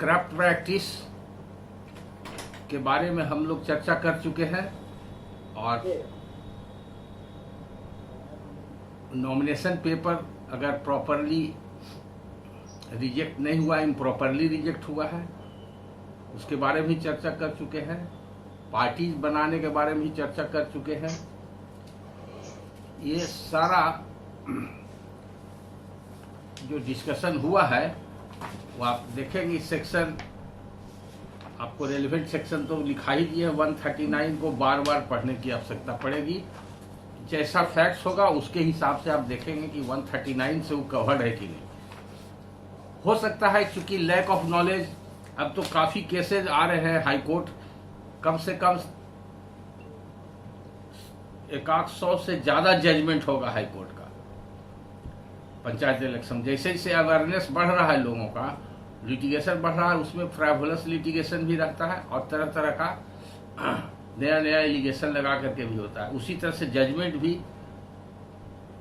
Corrupt practice के बारे में हम लोग चर्चा कर चुके हैं और नॉमिनेशन पेपर अगर प्रॉपरली रिजेक्ट नहीं हुआ, इम्प्रॉपरली रिजेक्ट हुआ है, उसके बारे में भी चर्चा कर चुके हैं। पार्टीज बनाने के बारे में भी चर्चा कर चुके हैं। ये सारा जो डिस्कशन हुआ है वो आप देखेंगे। सेक्शन आपको रेलिवेंट सेक्शन तो लिखा ही दिया है, 139 को बार बार पढ़ने की आवश्यकता पड़ेगी। जैसा फैक्ट्स होगा उसके हिसाब से आप देखेंगे कि 139 से वो कवर्ड है कि नहीं। हो सकता है क्योंकि लैक ऑफ नॉलेज, अब तो काफी केसेज आ रहे हैं हाई कोर्ट, कम से कम 100 से ज्यादा जजमेंट होगा हाई कोर्ट का पंचायत इलेक्शन। जैसे जैसे अवेयरनेस बढ़ रहा है लोगों का, लिटिगेशन बढ़ रहा है, उसमें फ्रैवलस लिटिगेशन भी रहता है और तरह तरह का नया नया एलिगेशन लगा करके भी होता है। उसी तरह से जजमेंट भी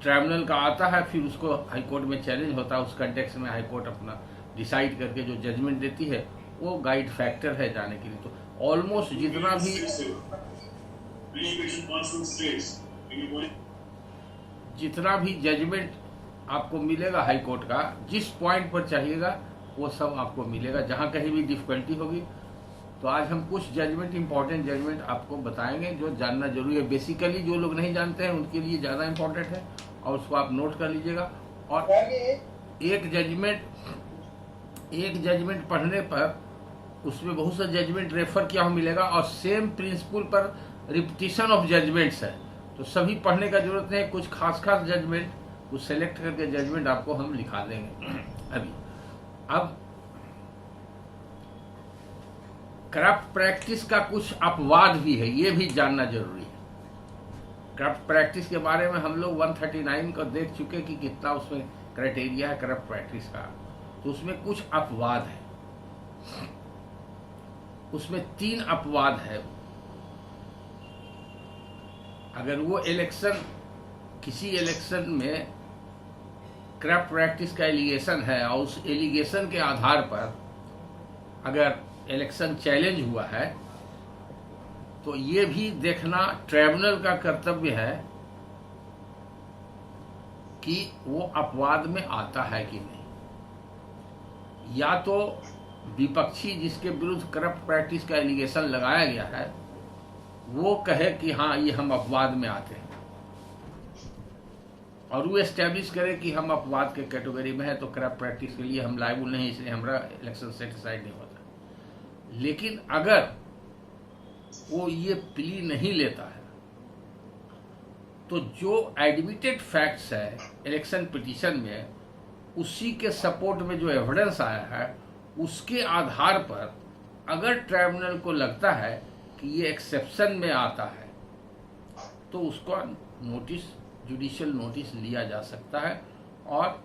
ट्राइब्यूनल का आता है, फिर उसको हाई कोर्ट में चैलेंज होता है। उस कंटेक्स्ट में हाई कोर्ट अपना डिसाइड करके जो जजमेंट देती है वो गाइड फैक्टर है जाने के लिए। तो ऑलमोस्ट जितना भी जजमेंट आपको मिलेगा हाई कोर्ट का, जिस पॉइंट पर चाहिएगा वो सब आपको मिलेगा। जहां कहीं भी डिफिकल्टी होगी तो आज हम कुछ जजमेंट, इंपॉर्टेंट जजमेंट आपको बताएंगे जो जानना जरूरी है। बेसिकली जो लोग नहीं जानते हैं उनके लिए ज़्यादा इंपॉर्टेंट है और उसको आप नोट कर लीजिएगा। और एक जजमेंट पढ़ने पर उसमें बहुत सा जजमेंट रेफर किया हुआ मिलेगा और सेम प्रिंसिपल पर रिपीटिशन ऑफ जजमेंट्स है, तो सभी पढ़ने का जरूरत नहीं। कुछ खास जजमेंट, कुछ सेलेक्ट करके जजमेंट आपको हम लिखा देंगे अभी। अब करप्ट प्रैक्टिस का कुछ अपवाद भी है, ये भी जानना जरूरी है। करप्ट प्रैक्टिस के बारे में हम लोग 139 को देख चुके कि कितना उसमें क्राइटेरिया है करप्ट प्रैक्टिस का। तो उसमें कुछ अपवाद है, उसमें 3 अपवाद है। अगर वो किसी इलेक्शन में करप्ट प्रैक्टिस का एलिगेशन है और उस एलिगेशन के आधार पर अगर इलेक्शन चैलेंज हुआ है तो ये भी देखना ट्राइब्यूनल का कर्तव्य है कि वो अपवाद में आता है कि नहीं। या तो विपक्षी जिसके विरुद्ध करप्ट प्रैक्टिस का एलिगेशन लगाया गया है वो कहे कि हाँ ये हम अपवाद में आते हैं और वो एस्टेब्लिश करे कि हम अपवाद के कैटेगरी में है, तो करप्ट प्रैक्टिस के लिए हम लायबल नहीं, इसलिए हमारा इलेक्शन सेटिस्फाइड नहीं होता। लेकिन अगर वो ये प्ली नहीं लेता है तो जो एडमिटेड फैक्ट्स है इलेक्शन पिटीशन में, उसी के सपोर्ट में जो एविडेंस आया है उसके आधार पर अगर ट्राइब्यूनल को लगता है कि ये एक्सेप्शन में आता है तो उसका नोटिस, जुडिशियल नोटिस लिया जा सकता है और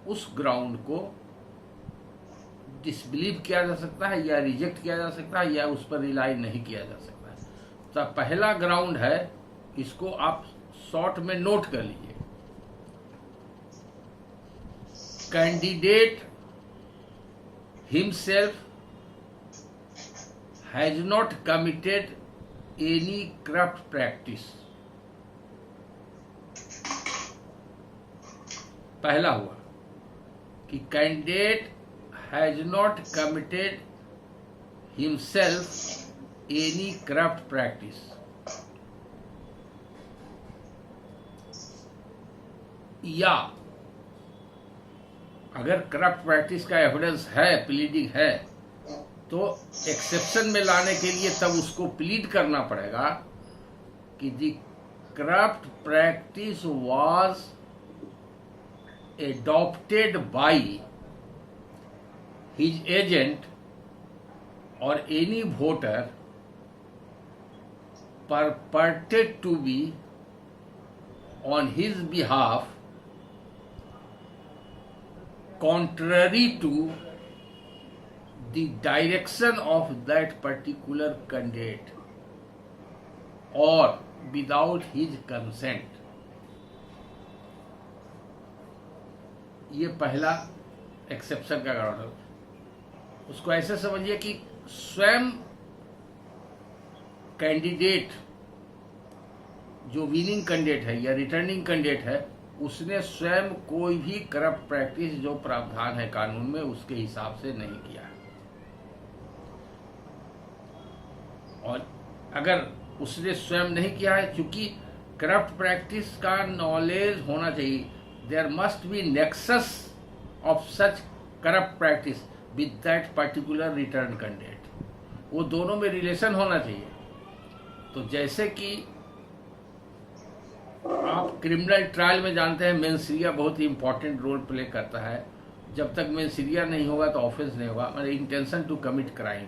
उस ग्राउंड को डिसबिलीव किया जा सकता है या रिजेक्ट किया जा सकता है या उस पर रिलाई नहीं किया जा सकता है। तो पहला ग्राउंड है, इसको आप शॉर्ट में नोट कर लीजिए। Candidate himself has not committed any corrupt practice। पहला हुआ कि candidate has not committed himself any corrupt practice. या अगर करप्ट प्रैक्टिस का एविडेंस है, प्लीडिंग है, तो एक्सेप्शन में लाने के लिए तब उसको प्लीड करना पड़ेगा कि the corrupt practice was adopted by his agent or any voter purported to be on his behalf contrary to the direction of that particular candidate or without his consent। ये पहला एक्सेप्शन का ground है। उसको ऐसे समझिए कि स्वयं candidate जो विनिंग कैंडिडेट है या रिटर्निंग कैंडिडेट है, उसने स्वयं कोई भी करप्ट प्रैक्टिस जो प्रावधान है कानून में उसके हिसाब से नहीं किया है। और अगर उसने स्वयं नहीं किया है, चूंकि करप्ट प्रैक्टिस का नॉलेज होना चाहिए, there must be nexus of such corrupt practice with that particular return candidate, वो दोनों में रिलेशन होना चाहिए। तो जैसे कि आप क्रिमिनल ट्रायल में जानते हैं मेंसरिया बहुत ही इंपॉर्टेंट रोल प्ले करता है। जब तक मेंसरिया नहीं होगा तो ऑफेंस नहीं होगा, मतलब इंटेंशन टू कमिट क्राइम।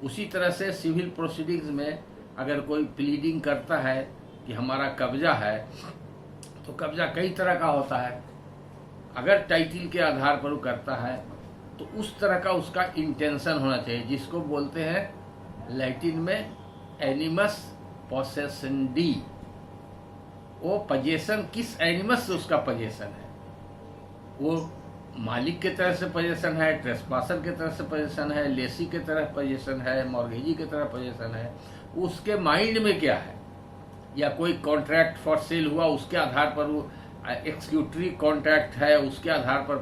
उसी तरह से सिविल प्रोसीडिंग्स में अगर कोई प्लीडिंग करता है कि हमारा कब्जा है, तो कब्जा कई तरह का होता है। अगर टाइटिल के आधार पर वो करता है तो उस तरह का उसका इंटेंशन होना चाहिए, जिसको बोलते हैं लैटिन में एनिमस पोसेसेंडी। वो पजेशन किस एनिमस से उसका पजेशन है, वो मालिक के तरह से पजेशन है, ट्रेसपासर के तरह से पजेशन है, लेसी के तरह पजेशन है, मॉर्गेजी के तरह पजेशन है, उसके माइंड में क्या है। या कोई कॉन्ट्रैक्ट फॉर सेल हुआ, उसके आधार पर वो एक्सिक्यूटरी कॉन्ट्रैक्ट है, उसके आधार पर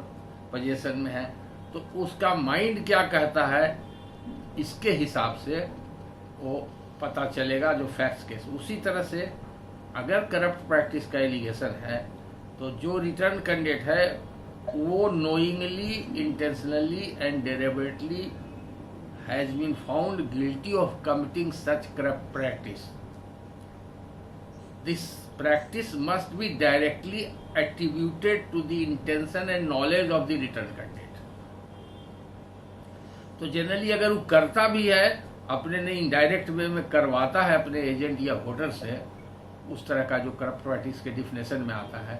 पजेशन में है, तो उसका माइंड क्या कहता है, इसके हिसाब से वो पता चलेगा जो फैक्ट्स केस। उसी तरह से अगर करप्ट प्रैक्टिस का एलिगेशन है तो जो रिटर्न कैंडिडेट है वो knowingly, intentionally and deliberately has been found guilty of committing such corrupt practice, this practice must be directly attributed to the intention and knowledge of the return candidate। तो generally अगर वो करता भी है अपने ने, इनडायरेक्ट वे में करवाता है अपने एजेंट या वोटर से, उस तरह का जो करप्ट प्रैक्टिस के डिफिनेशन में आता है,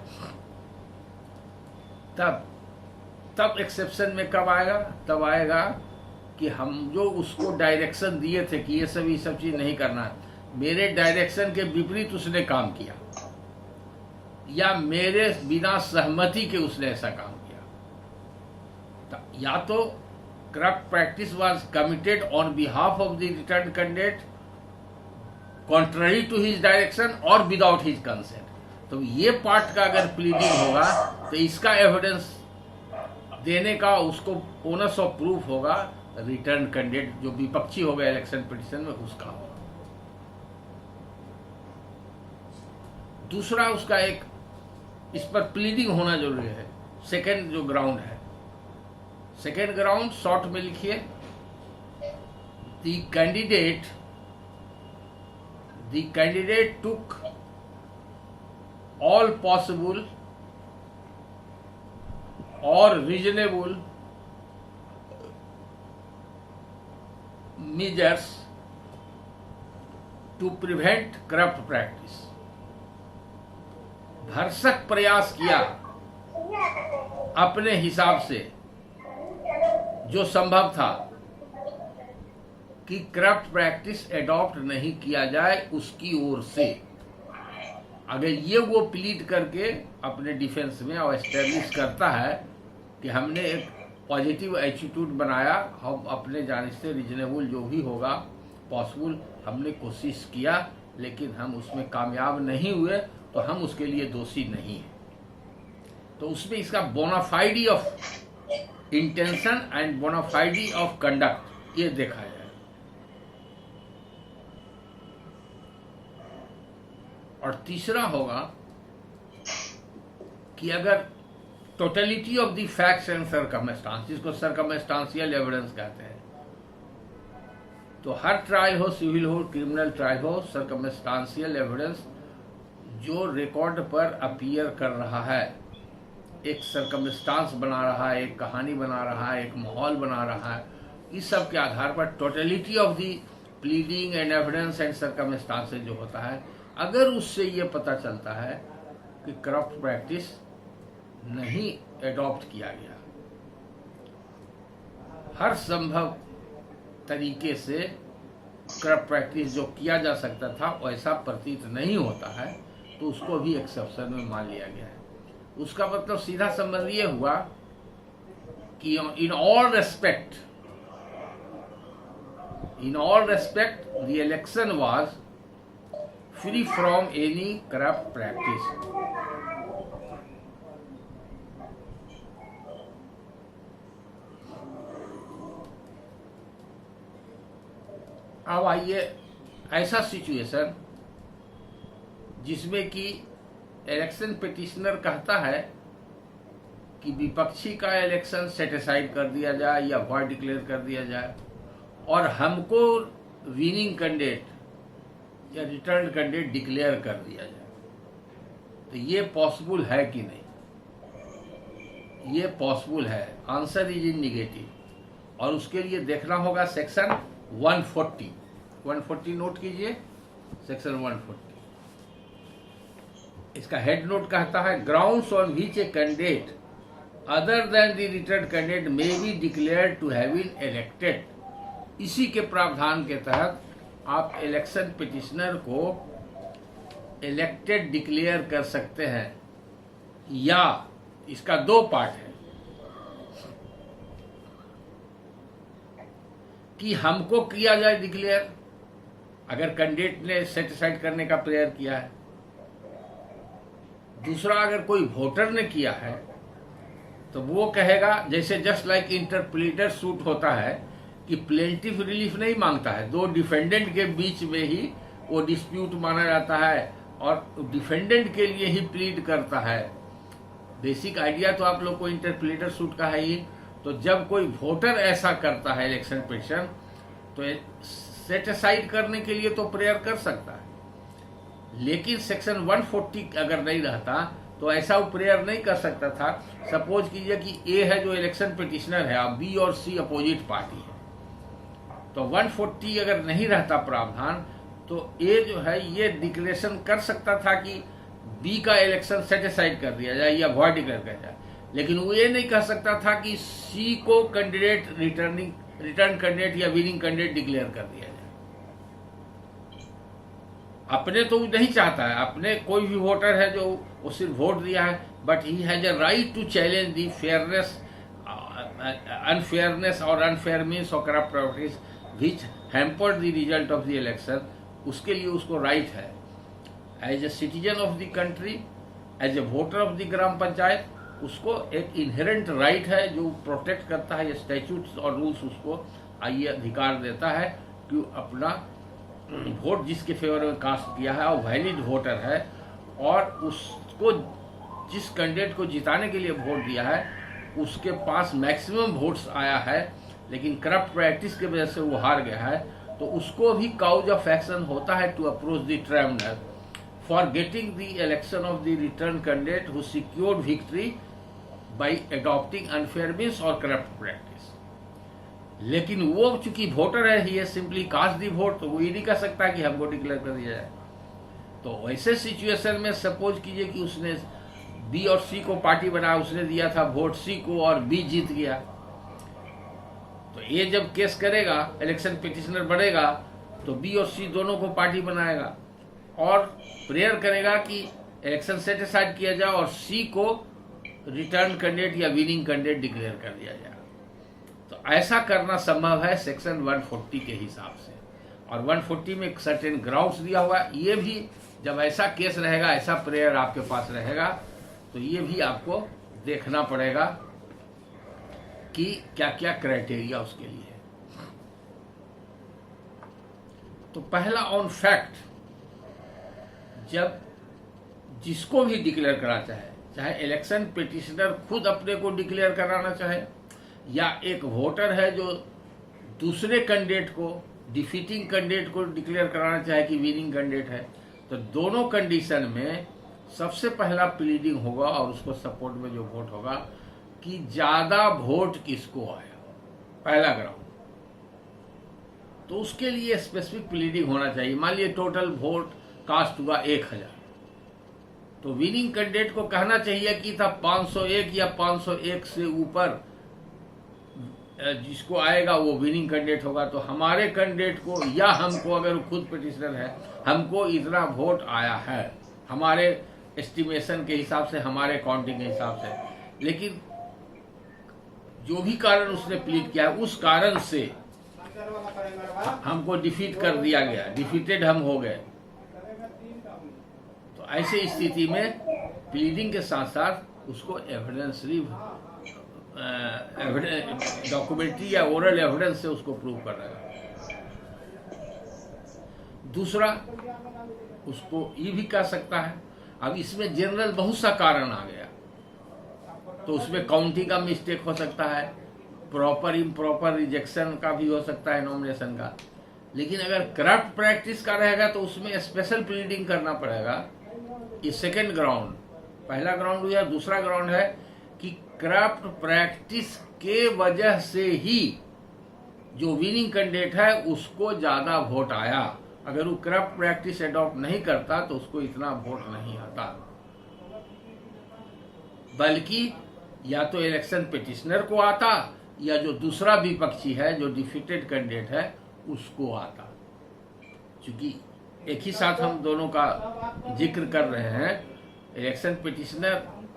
तब एक्सेप्शन में कब आएगा, तब आएगा कि हम जो उसको डायरेक्शन दिए थे कि ये सब चीज नहीं करना है, मेरे डायरेक्शन के विपरीत उसने काम किया या मेरे बिना सहमति के उसने ऐसा काम किया, तो या तो corrupt practice was committed on behalf of the return candidate contrary to his direction और विदाउट हिज कंसेंट। तो ये पार्ट का अगर प्लीडिंग होगा तो इसका एविडेंस देने का उसको ओनस ऑफ प्रूफ होगा रिटर्न कैंडिडेट जो विपक्षी होगा इलेक्शन पिटीशन में, उसका होगा। दूसरा उसका एक इस पर प्लीडिंग होना जरूरी है। सेकेंड जो ग्राउंड है, सेकेंड ग्राउंड शॉर्ट में लिखिए, the candidate took all possible और reasonable measures to prevent corrupt practice। भरसक प्रयास किया अपने हिसाब से जो संभव था कि करप्ट प्रैक्टिस एडॉप्ट नहीं किया जाए उसकी ओर से। अगर ये वो प्लीड करके अपने डिफेंस में और एस्टेब्लिश करता है कि हमने एक पॉजिटिव एटीट्यूड बनाया, हम अपने जाने से रीजनेबल जो भी होगा पॉसिबल हमने कोशिश किया, लेकिन हम उसमें कामयाब नहीं हुए, तो हम उसके लिए दोषी नहीं हैं। तो उसमें इसका bona fide of intention and bona fide of conduct ये देखा जाए। और तीसरा होगा कि अगर totality of the facts and circumstance, जिसको सर्कमस्टांशियल एविडेंस कहते हैं, तो हर ट्रायल हो, सिविल हो, क्रिमिनल ट्रायल हो, सर्कमस्टांशियल एविडेंस जो रिकॉर्ड पर अपीयर कर रहा है, एक सर्कमस्टांस बना रहा है, एक कहानी बना रहा है, एक माहौल बना रहा है, इस सब के आधार पर totality of the pleading and evidence and circumstances जो होता है, अगर उससे ये पता चलता है कि करप्ट प्रैक्टिस नहीं एडॉप्ट किया गया, हर संभव तरीके से करप्ट प्रैक्टिस जो किया जा सकता था वैसा प्रतीत नहीं होता है, तो उसको भी एक्सेप्शन में मान लिया गया है। उसका मतलब सीधा संबंध ये हुआ कि in all respect In all respect, the election was free from any corrupt practice. अब आइए ऐसा सिचुएशन जिसमें कि इलेक्शन पिटिशनर कहता है कि विपक्षी का इलेक्शन सेटिसाइड कर दिया जाए या वॉइड डिक्लेयर कर दिया जाए और हमको विनिंग कैंडिडेट या रिटर्न कैंडिडेट डिक्लेयर कर दिया जाए, तो ये पॉसिबल है कि नहीं? ये पॉसिबल है। Answer is in negative. और उसके लिए देखना होगा सेक्शन 140 नोट कीजिए। सेक्शन 140 इसका हेड नोट कहता है grounds on which a candidate other than the return candidate may be declared to have been elected. इसी के प्रावधान के तहत आप इलेक्शन पिटिशनर को इलेक्टेड डिक्लेयर कर सकते हैं, या इसका दो पार्ट है कि हमको किया जाए डिक्लेयर अगर कैंडिडेट ने सेटिसाइड करने का प्रेयर किया है, दूसरा अगर कोई वोटर ने किया है तो वो कहेगा, जैसे जस्ट लाइक इंटरप्लीटर सूट होता है कि प्लेंटिफ रिलीफ नहीं मांगता है, दो डिफेंडेंट के बीच में ही वो डिस्प्यूट माना जाता है और डिफेंडेंट के लिए ही प्लीड करता है। बेसिक आइडिया तो आप लोग को इंटरप्लीटर सूट का है ही। तो जब कोई वोटर ऐसा करता है इलेक्शन पिटिशन, तो सेटिसाइड करने के लिए तो प्रेयर कर सकता है, लेकिन सेक्शन 140 अगर नहीं रहता तो ऐसा वो प्रेयर नहीं कर सकता था। सपोज कीजिए कि ए है जो इलेक्शन पिटिशनर है, अब बी और सी अपोजिट पार्टी है, तो 140 अगर नहीं रहता प्रावधान तो ए जो है ये डिक्लेरेशन कर सकता था कि बी का इलेक्शन सेटिसाइड कर दिया जाए या वॉइड डिक्लेयर कर जाए, लेकिन वो ये नहीं कह सकता था कि सी को कैंडिडेट रिटर्न कैंडिडेट या विनिंग कैंडिडेट डिक्लेयर कर दिया जाए। अपने तो नहीं चाहता है, अपने कोई भी वोटर है जो वो सिर्फ वोट दिया है, but he has a right to challenge the fairness, unfairness और अनफेयर मीन्स और corrupt practice which hampered the result of the election. उसके लिए उसको राइट है as a citizen of the country, as a voter of the ग्राम पंचायत, उसको एक inherent right है जो प्रोटेक्ट करता है। ये स्टैट्यूट्स और रूल्स उसको ये अधिकार देता है कि अपना वोट जिसके फेवर में कास्ट किया है और वैलिड वोटर है और उसको जिस कैंडिडेट को जिताने के लिए वोट दिया है उसके पास मैक्सिमम वोट्स आया है, लेकिन करप्ट प्रैक्टिस की वजह से वो हार गया है, तो उसको भी काउज ऑफ एक्शन होता है to approach the tribunal for getting the election of the return candidate who secured victory by adopting unfair means और करप्ट प्रैक्टिस। लेकिन वो चूंकि वोटर है, he simply cast the vote, तो वो ये नहीं कह सकता कि हमको डिक्लेयर कर दिया जाए। तो वैसे सिचुएशन में सपोज कीजिए कि उसने बी और सी को पार्टी बनाया, उसने दिया था वोट सी को और बी जीत गया, तो ये जब केस करेगा इलेक्शन पिटिशनर बढ़ेगा तो बी और सी दोनों को पार्टी बनाएगा और प्रेयर करेगा कि इलेक्शन सेटिसाइड किया जाए और सी को रिटर्न कैंडिडेट या विनिंग कैंडिडेट डिक्लेयर कर दिया जाए। तो ऐसा करना संभव है सेक्शन 140 के हिसाब से, और 140 में एक सर्टेन ग्राउंड्स दिया हुआ है। ये भी जब ऐसा केस रहेगा, ऐसा प्रेयर आपके पास रहेगा, तो ये भी आपको देखना पड़ेगा कि क्या क्या क्राइटेरिया उसके लिए है। तो पहला ऑन फैक्ट, जब जिसको भी डिक्लेयर कराना चाहे इलेक्शन पिटिशनर खुद अपने को डिक्लेयर कराना चाहे या एक वोटर है जो दूसरे कैंडिडेट को, डिफीटिंग कैंडिडेट को डिक्लेयर कराना चाहे कि विनिंग कैंडिडेट है, तो दोनों कंडीशन में सबसे पहला प्लीडिंग होगा और उसको सपोर्ट में जो वोट होगा कि ज्यादा वोट किसको आया, पहला ग्राउंड। तो उसके लिए स्पेसिफिक प्लीडिंग होना चाहिए। मान लीजिए टोटल वोट कास्ट हुआ 1000, तो विनिंग कैंडिडेट को कहना चाहिए कि था 501 या 501 से ऊपर जिसको आएगा वो विनिंग कैंडिडेट होगा। तो हमारे कैंडिडेट को या हमको, अगर वो खुद पिटिशनर है, हमको इतना वोट आया है हमारे एस्टिमेशन के हिसाब से, हमारे काउंटिंग के हिसाब से। लेकिन जो भी कारण उसने प्लीड किया है, उस कारण से हमको डिफीट कर दिया गया, डिफीटेड हम हो गए। तो ऐसे स्थिति में प्लीडिंग के साथ साथ उसको एविडेंसरी डॉक्यूमेंट्री या ओरल एविडेंस से उसको प्रूव करना है। दूसरा, उसको ये भी कह सकता है, अब इसमें जनरल बहुत सा कारण आ गया, तो उसमें काउंटिंग का मिस्टेक हो सकता है, प्रॉपर इम्प्रॉपर रिजेक्शन का भी हो सकता है नॉमिनेशन का। लेकिन अगर करप्ट प्रैक्टिस का रहेगा तो उसमें स्पेशल प्लीडिंग करना पड़ेगा। ये सेकेंड ग्राउंड, पहला ग्राउंड या दूसरा ग्राउंड है कि करप्ट प्रैक्टिस के वजह से ही जो विनिंग कैंडिडेट है उसको ज्यादा वोट आया। अगर वो करप्ट प्रैक्टिस एडॉप्ट नहीं करता तो उसको इतना वोट नहीं आता, बल्कि या तो इलेक्शन पिटिशनर को आता या जो दूसरा विपक्षी है जो डिफीटेड कैंडिडेट है उसको आता। क्योंकि एक ही साथ हम दोनों का जिक्र कर रहे हैं। इलेक्शन पिटिशनर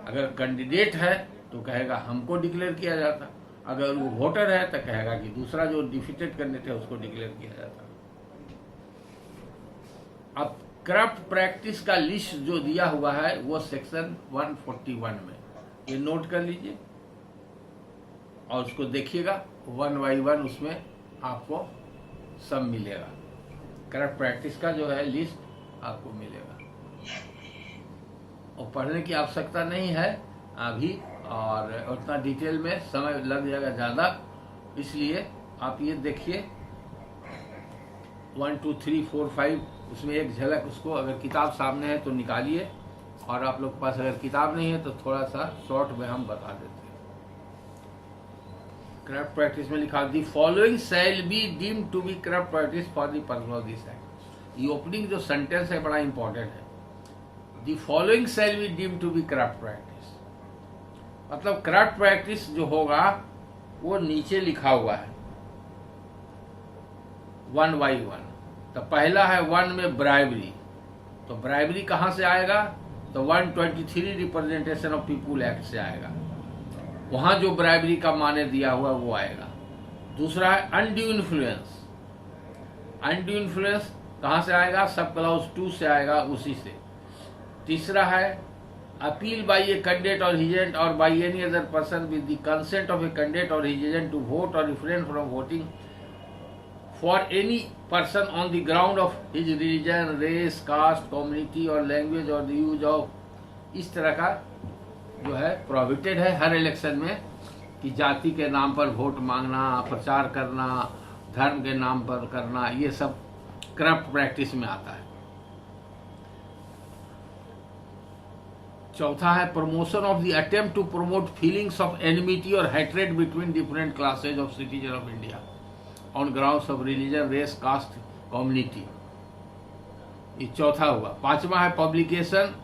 अगर कैंडिडेट है तो कहेगा हमको डिक्लेयर किया जाता, अगर वो वोटर है तो कहेगा कि दूसरा जो डिफीटेड कैंडिडेट है उसको डिक्लेयर किया जाता। अब करप्ट प्रैक्टिस का लिस्ट जो दिया हुआ है वो सेक्शन 141 में, ये नोट कर लीजिए और उसको देखिएगा, 1 by 1 उसमें आपको सब मिलेगा। करप्ट प्रैक्टिस का जो है लिस्ट आपको मिलेगा और पढ़ने की आवश्यकता नहीं है अभी, और उतना डिटेल में समय लग जाएगा ज़्यादा, इसलिए आप ये देखिए 1 2 3 4 5 उसमें एक झलक, उसको अगर किताब सामने है तो निकालिए, और आप लोग के पास अगर किताब नहीं है तो थोड़ा सा शॉर्ट में हम बता देते हैं। करप्ट प्रैक्टिस में लिखा the following shall be deemed to be corrupt practice for the purpose of this act. ये ओपनिंग जो सेंटेंस है बड़ा इंपॉर्टेंट है। The following shall be deemed to be corrupt practice, मतलब करप्ट प्रैक्टिस जो होगा वो नीचे लिखा हुआ है 1 by 1। तो पहला है 1 में ब्राइबरी, तो ब्राइबरी कहां से आएगा, तो 123 रिप्रेजेंटेशन ऑफ पीपुल एक्ट से आएगा, वहां जो ब्राइबरी का माने दिया हुआ वो आएगा। दूसरा है अनड्यू इन्फ्लुएंस, अनड्यू इन्फ्लुएंस कहां से आएगा, सब क्लाउज 2 से आएगा, उसी से। तीसरा है अपील बाय ए कैंडिडेट और हिज एजेंट और by any other person with the consent of a candidate और हिज एजेंट टू वोट और refrain from voting for any person on the ground of his religion, race, caste, community और language और the use of, इस तरह का जो है prohibited है हर इलेक्शन में कि जाति के नाम पर वोट मांगना, प्रचार करना, धर्म के नाम पर करना, ये सब करप्ट प्रैक्टिस में आता है। चौथा है promotion of the attempt to promote feelings of enmity और hatred between different classes of citizen of India on grounds of religion, race, caste, community, ये चौथा हुआ। पांचवा है publication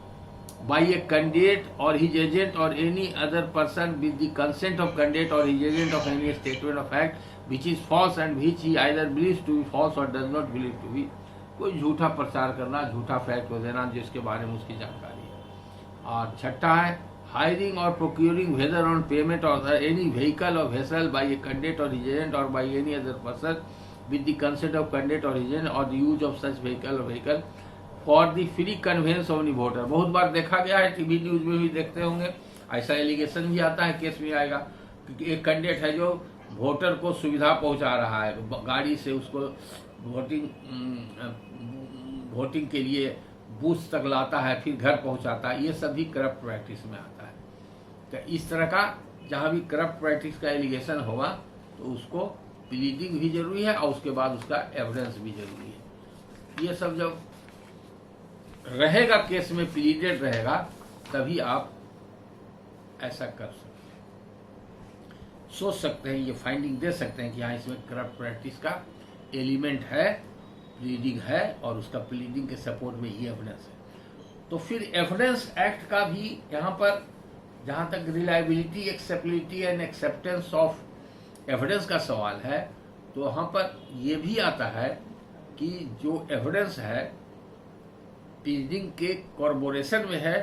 by a candidate or his agent or any other person with the consent of candidate or his agent of any statement of fact which is false and which he either believes to be false or does not believe to be, कोई झूठा प्रचार करना, झूठा fact को देना जिसके बारे में उसकी जानकारी है। और छठा है हायरिंग और प्रोक्यूरिंग वेदर ऑन पेमेंट और एनी व्हीकल और वेसल बाय ए कैंडिडेट और हिज एजेंट और by any other person with the consent of candidate और हिज एजेंट और the use of such vehicle for the free conveyance of the voter. बहुत बार देखा गया है, टीवी न्यूज में भी देखते होंगे, ऐसा एलिगेशन भी आता है, केस में आएगा कि एक कैंडिडेट है जो वोटर को सुविधा पहुंचा रहा है, गाड़ी से उसको वोटिंग के लिए बूथ तक लाता है, फिर घर पहुंचाता है, ये सभी करप्ट प्रैक्टिस में आता है। तो इस तरह का जहां भी करप्ट प्रैक्टिस का एलिगेशन होगा तो उसको प्लीडिंग भी जरूरी है और उसके बाद उसका एविडेंस भी जरूरी है। ये सब जब रहेगा, केस में प्लीडेड रहेगा, तभी आप ऐसा कर सकते हैं, सोच सकते हैं, ये फाइंडिंग दे सकते हैं कि हाँ इसमें करप्ट प्रैक्टिस का एलिमेंट है, प्लीडिंग है और उसका प्लीडिंग के सपोर्ट में ये एविडेंस है। तो फिर एविडेंस एक्ट का भी यहाँ पर जहाँ तक reliability, acceptability and acceptance of evidence का सवाल है, तो वहाँ पर ये भी आता है कि जो एविडेंस है प्लीडिंग के कॉर्पोरेशन में है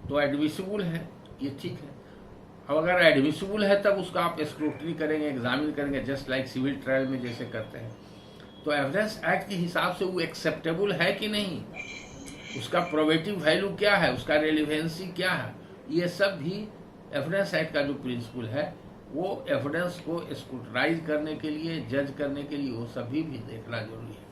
तो एडमिसिबल है, ये ठीक है। अब अगर एडमिसिबल है तब उसका आप स्क्रूटनी करेंगे, एग्जामिन करेंगे, जस्ट लाइक सिविल ट्रायल में जैसे करते हैं। तो एविडेंस एक्ट के हिसाब से वो एक्सेप्टेबल है कि नहीं, उसका प्रोबेटिव वैल्यू क्या है, उसका रेलिवेंसी क्या है, ये सब भी एविडेंस एक्ट का जो प्रिंसिपल है वो एविडेंस को स्क्रूटनाइज करने के लिए, जज करने के लिए, वो सभी भी देखना जरूरी है।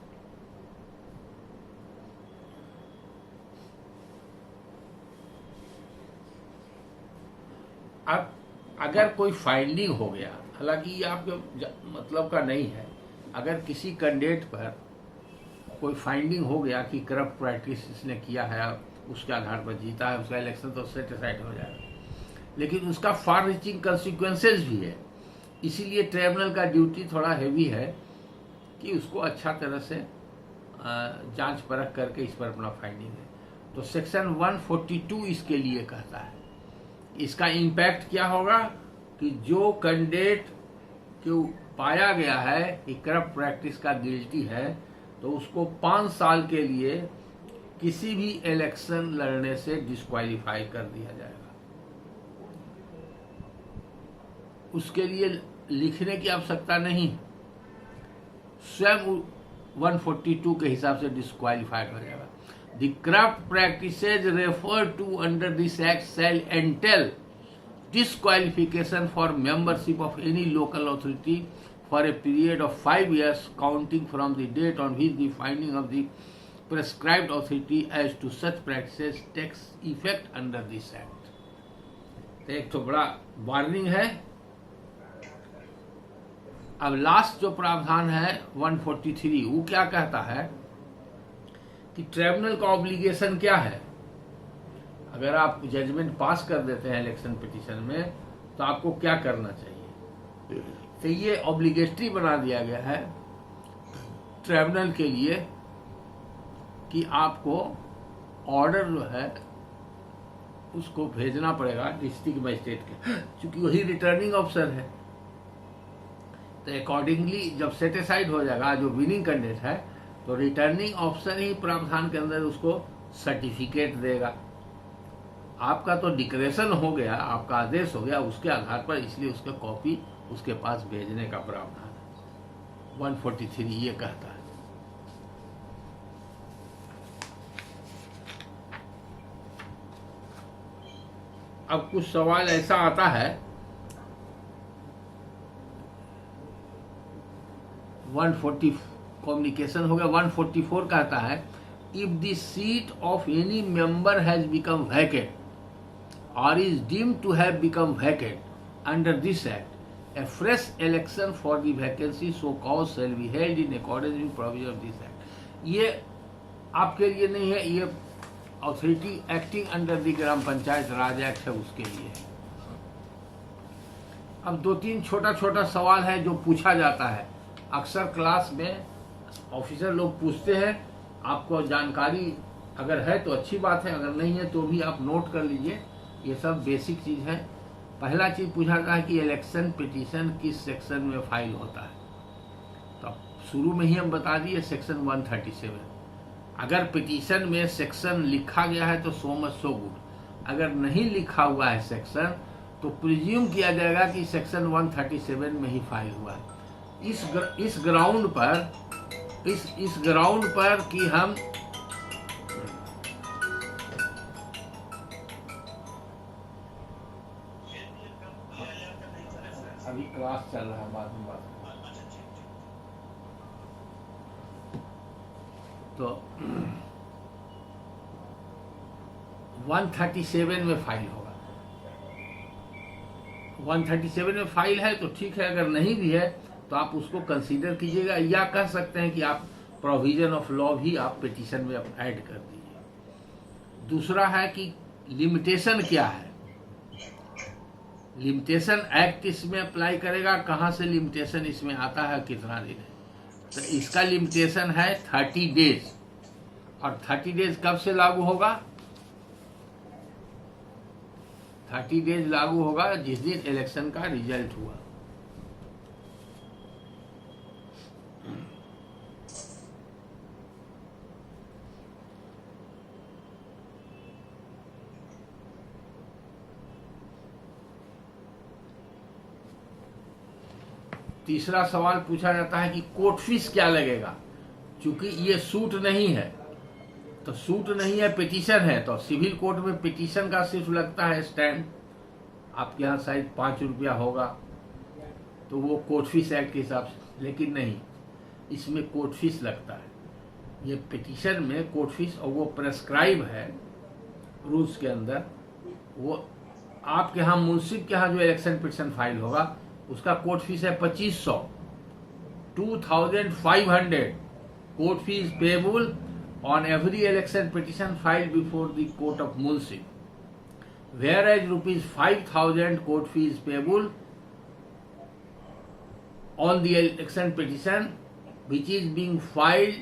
अब अगर कोई फाइंडिंग हो गया, हालांकि ये आपके मतलब का नहीं है, अगर किसी कैंडिडेट पर कोई फाइंडिंग हो गया कि करप्ट प्रैक्टिस इसने किया है, उसके आधार पर जीता है, उसका इलेक्शन तो सेटिस्फाइड हो जाएगा, लेकिन उसका फार रीचिंग कंसिक्वेंसेस भी है। इसीलिए ट्रिब्यूनल का ड्यूटी थोड़ा हैवी है कि उसको अच्छा तरह से जांच परख करके इस पर अपना फाइंडिंग है। तो सेक्शन 142 इसके लिए कहता है। इसका इम्पैक्ट क्या होगा कि जो कैंडिडेट को पाया गया है कि करप्ट प्रैक्टिस का गिल्टी है, तो उसको 5 साल के लिए किसी भी इलेक्शन लड़ने से डिस्क्वालीफाई कर दिया जाएगा। उसके लिए लिखने की आवश्यकता नहीं, स्वयं 142 के हिसाब से डिस्क्वालीफाइड हो जाएगा। The corrupt practices referred to under this act shall entail disqualification for membership of any local authority for a period of 5 years counting from the date on which the finding of the prescribed authority as to such practices takes effect under this act। तो एक तो बड़ा warning है। अब last जो प्रावधान है 143, वो क्या कहता है कि ट्रिब्यूनल का ऑब्लिगेशन क्या है। अगर आप जजमेंट पास कर देते हैं इलेक्शन पिटीशन में, तो आपको क्या करना चाहिए। तो ये ऑब्लिगेटरी बना दिया गया है ट्रिब्यूनल के लिए कि आपको ऑर्डर जो है उसको भेजना पड़ेगा डिस्ट्रिक्ट मजिस्ट्रेट के, क्योंकि वही रिटर्निंग ऑफिसर है। तो अकॉर्डिंगली जब सेटिस्फाइड हो जाएगा जो विनिंग कैंडिडेट है, तो रिटर्निंग ऑफिसर ही प्रावधान के अंदर उसको सर्टिफिकेट देगा। आपका तो डिक्लेरेशन हो गया, आपका आदेश हो गया, उसके आधार पर, इसलिए उसका कॉपी उसके पास भेजने का प्रावधान है। 143 ये कहता है। अब कुछ सवाल ऐसा आता है 140 कम्युनिकेशन हो गया। 144 कहता है if the seat of any member has become vacant or is deemed to have become vacant under this act, a fresh election for the vacancy so caused shall be held in accordance with provision of this act. ये आपके लिए नहीं है, ये authority acting under the gram Panchayat Raj act है, उसके लिए है। अब 2-3 छोटा छोटा सवाल है जो पूछा जाता है अक्सर क्लास में, ऑफिसर लोग पूछते हैं। आपको जानकारी अगर है तो अच्छी बात है, अगर नहीं है तो भी आप नोट कर लीजिए। ये सब बेसिक चीज है। पहला चीज पूछा जाता है कि इलेक्शन पिटीशन किस सेक्शन में फाइल होता है। तो शुरू में ही हम बता दिए सेक्शन 137। अगर पिटीशन में सेक्शन लिखा गया है तो सो मच सो गुड। अगर नहीं लिखा हुआ है सेक्शन, तो प्रिज्यूम किया जाएगा कि सेक्शन 137 में ही फाइल हुआ है। इस ग्राउंड पर कि हम अभी क्लास चल रहा है, बाद में बात। तो 137 में फाइल होगा। 137 में फाइल है तो ठीक है, अगर नहीं भी है तो आप उसको कंसीडर कीजिएगा, या कह सकते हैं कि आप प्रोविजन ऑफ लॉ भी आप पिटीशन में ऐड कर दीजिए। दूसरा है कि लिमिटेशन क्या है। लिमिटेशन एक्ट इसमें अप्लाई करेगा, कहाँ से लिमिटेशन इसमें आता है, कितना दिन है। तो इसका लिमिटेशन है 30 डेज। और 30 डेज कब से लागू होगा? 30 डेज लागू होगा जिस दिन इलेक्शन का रिजल्ट हुआ। तीसरा सवाल पूछा जाता है कि कोर्ट फीस क्या लगेगा। चूंकि ये सूट नहीं है, तो सूट नहीं है, पिटीशन है, तो सिविल कोर्ट में पिटीशन का सिर्फ लगता है स्टैम्प, आपके यहाँ शायद 5 रुपया होगा, तो वो कोर्ट फीस एक्ट के हिसाब से। लेकिन नहीं, इसमें कोर्ट फीस लगता है। ये पिटीशन में कोर्ट फीस, और वो प्रेस्क्राइब है रूल्स के अंदर। वो आपके यहाँ मुंसिफ के यहाँ जो इलेक्शन पिटीशन फाइल होगा उसका कोर्ट फीस है 2500, 2500 court fees payable on every election petition filed before the court of Munsif, whereas rupees 5,000 court fee is payable on the election petition which is being filed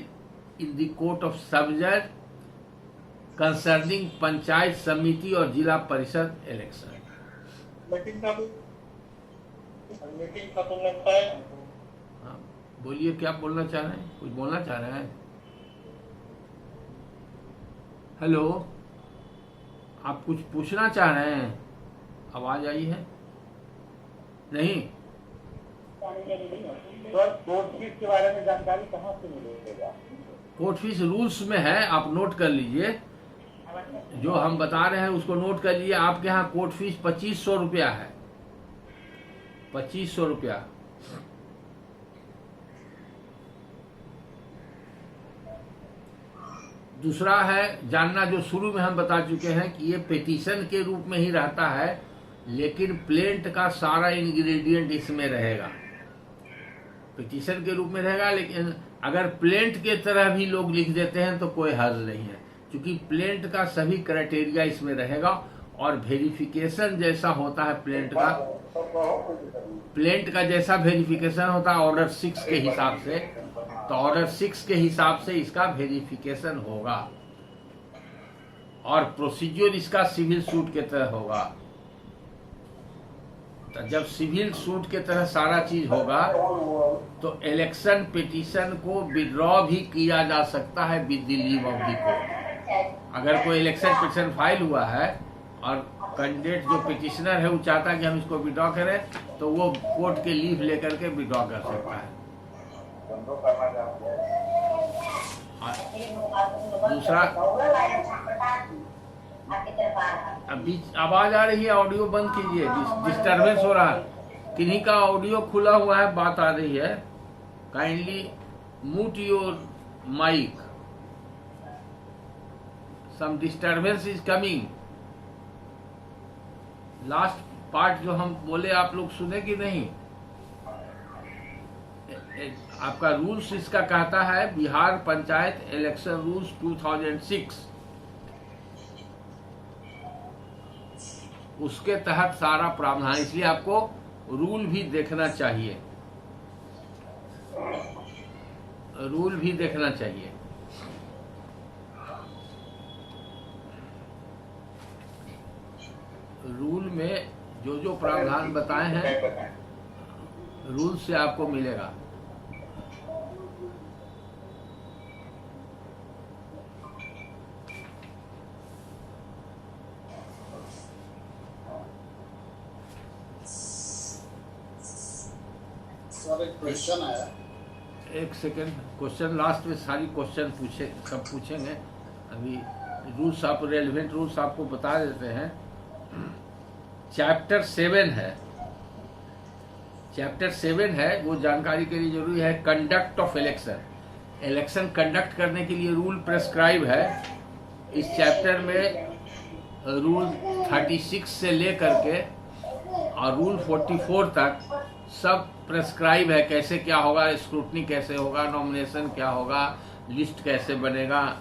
in the court of subject concerning panchayat समिति और जिला परिषद election. हाँ, बोलिए क्या बोलना चाह रहे हैं, कुछ बोलना चाह रहे हैं? हेलो, आप कुछ पूछना चाह रहे हैं? आवाज आई है? नहीं। कोर्ट फीस के बारे में जानकारी कहाँ से मिलेगा? कोर्ट फीस रूल्स में है, आप नोट कर लीजिए। जो हम बता रहे हैं उसको नोट कर लीजिए। आपके यहाँ कोर्ट फीस 2500 रुपया है, 2500 रुपया। दूसरा है जानना, जो शुरू में हम बता चुके हैं कि ये पिटीशन के रूप में ही रहता है, लेकिन प्लेंट का सारा इंग्रेडिएंट इसमें रहेगा। पिटीशन के रूप में रहेगा, लेकिन अगर प्लेंट के तरह भी लोग लिख देते हैं तो कोई हर्ज नहीं है, क्योंकि प्लेंट का सभी क्राइटेरिया इसमें रहेगा। और वेरिफिकेशन जैसा होता है प्लेंट का जैसा वेरिफिकेशन होता है ऑर्डर 6 के हिसाब से, तो ऑर्डर 6 के हिसाब से इसका वेरिफिकेशन होगा, और प्रोसीजर इसका सिविल सूट के तरह होगा। तो जब सिविल सूट के तरह सारा चीज होगा तो इलेक्शन पिटीशन को विड्रॉ भी किया जा सकता है with the leave of the court. अगर कोई इलेक्शन पिटीशन फाइल हुआ है और कैंडिडेट जो पिटिशनर है वो चाहता है कि हम इसको विड्रॉ करें, तो वो कोर्ट के लीव लेकर के विड्रॉ कर सकता है। दूसरा, अभी आवाज आ रही है, ऑडियो बंद कीजिए, डिस्टरबेंस हो रहा है। किन्हीं का ऑडियो खुला हुआ है, बात आ रही है, kindly mute your mic, some disturbance is coming. Last part जो हम बोले आप लोग सुने कि नहीं? आपका रूल्स इसका कहता है बिहार पंचायत इलेक्शन रूल्स 2006, उसके तहत सारा प्रावधान, इसलिए आपको रूल भी देखना चाहिए, रूल भी देखना चाहिए। रूल में जो जो प्रावधान बताए हैं रूल से आपको मिलेगा। एक क्वेश्चन आया, एक सेकेंड, क्वेश्चन लास्ट में सारी क्वेश्चन सब पूछेंगे। अभी रूल्स आप रेलिवेंट रूल्स आपको बता देते हैं। चैप्टर 7 है, चैप्टर 7 है, वो जानकारी के लिए जरूरी है। Conduct of election, election conduct करने के लिए रूल प्रेस्क्राइब है। इस चैप्टर में रूल 36 से लेकर के और रूल 44 तक सब प्रेस्क्राइब है, कैसे क्या होगा, स्क्रूटनी कैसे होगा, नॉमिनेशन क्या होगा, लिस्ट कैसे बनेगा,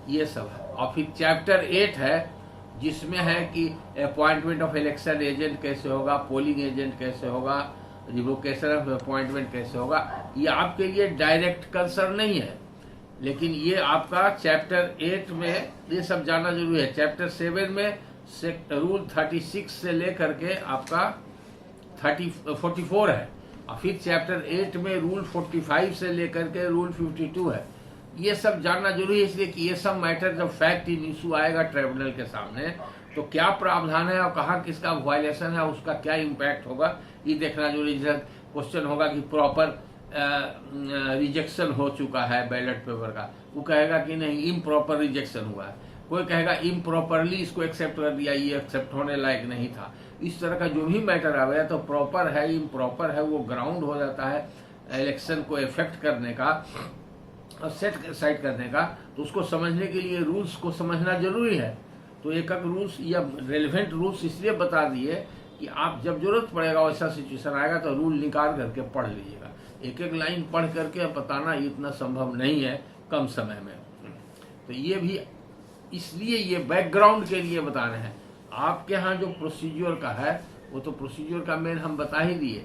ये सब है। और फिर चैप्टर 8 है जिसमें है कि अपॉइंटमेंट ऑफ इलेक्शन एजेंट कैसे होगा, पोलिंग एजेंट कैसे होगा, रिवोकेशन ऑफ अपॉइंटमेंट कैसे होगा। ये आपके लिए डायरेक्ट कंसर्न नहीं है, लेकिन ये आपका चैप्टर 8 में ये सब जानना जरूरी है। चैप्टर 7 में रूल 36 से लेकर के आपका 44 है, और फिर चैप्टर 8 में रूल 45 से लेकर के रूल 52 है। ये सब जानना जरूरी है, इसलिए कि ये सब मैटर जब फैक्ट इन इशू आएगा ट्रिब्यूनल के सामने, तो क्या प्रावधान है और कहाँ किसका वायलेशन है, उसका क्या इम्पैक्ट होगा, ये देखना जरूरी है। क्वेश्चन होगा कि प्रॉपर रिजेक्शन हो चुका है बैलेट पेपर का, वो कहेगा कि नहीं इम्प्रॉपर रिजेक्शन हुआ है, कोई कहेगा इम्प्रॉपरली इसको एक्सेप्ट कर दिया, ये एक्सेप्ट होने लायक नहीं था। इस तरह का जो भी मैटर आ गया तो प्रॉपर है इम्प्रॉपर है वो ग्राउंड हो जाता है इलेक्शन को इफेक्ट करने का और सेट साइड करने का। तो उसको समझने के लिए रूल्स को समझना जरूरी है। तो एक एक रूल्स या रेलिवेंट रूल्स इसलिए बता दिए कि आप जब जरूरत पड़ेगा वैसा सिचुएशन आएगा तो रूल निकाल करके पढ़ लीजिएगा। एक एक लाइन पढ़ करके बताना इतना संभव नहीं है कम समय में। तो ये भी इसलिए ये बैकग्राउंड के लिए बताने हैं। आपके यहाँ जो प्रोसीजर का है वो तो प्रोसीजर का मेन हम बता ही दिए।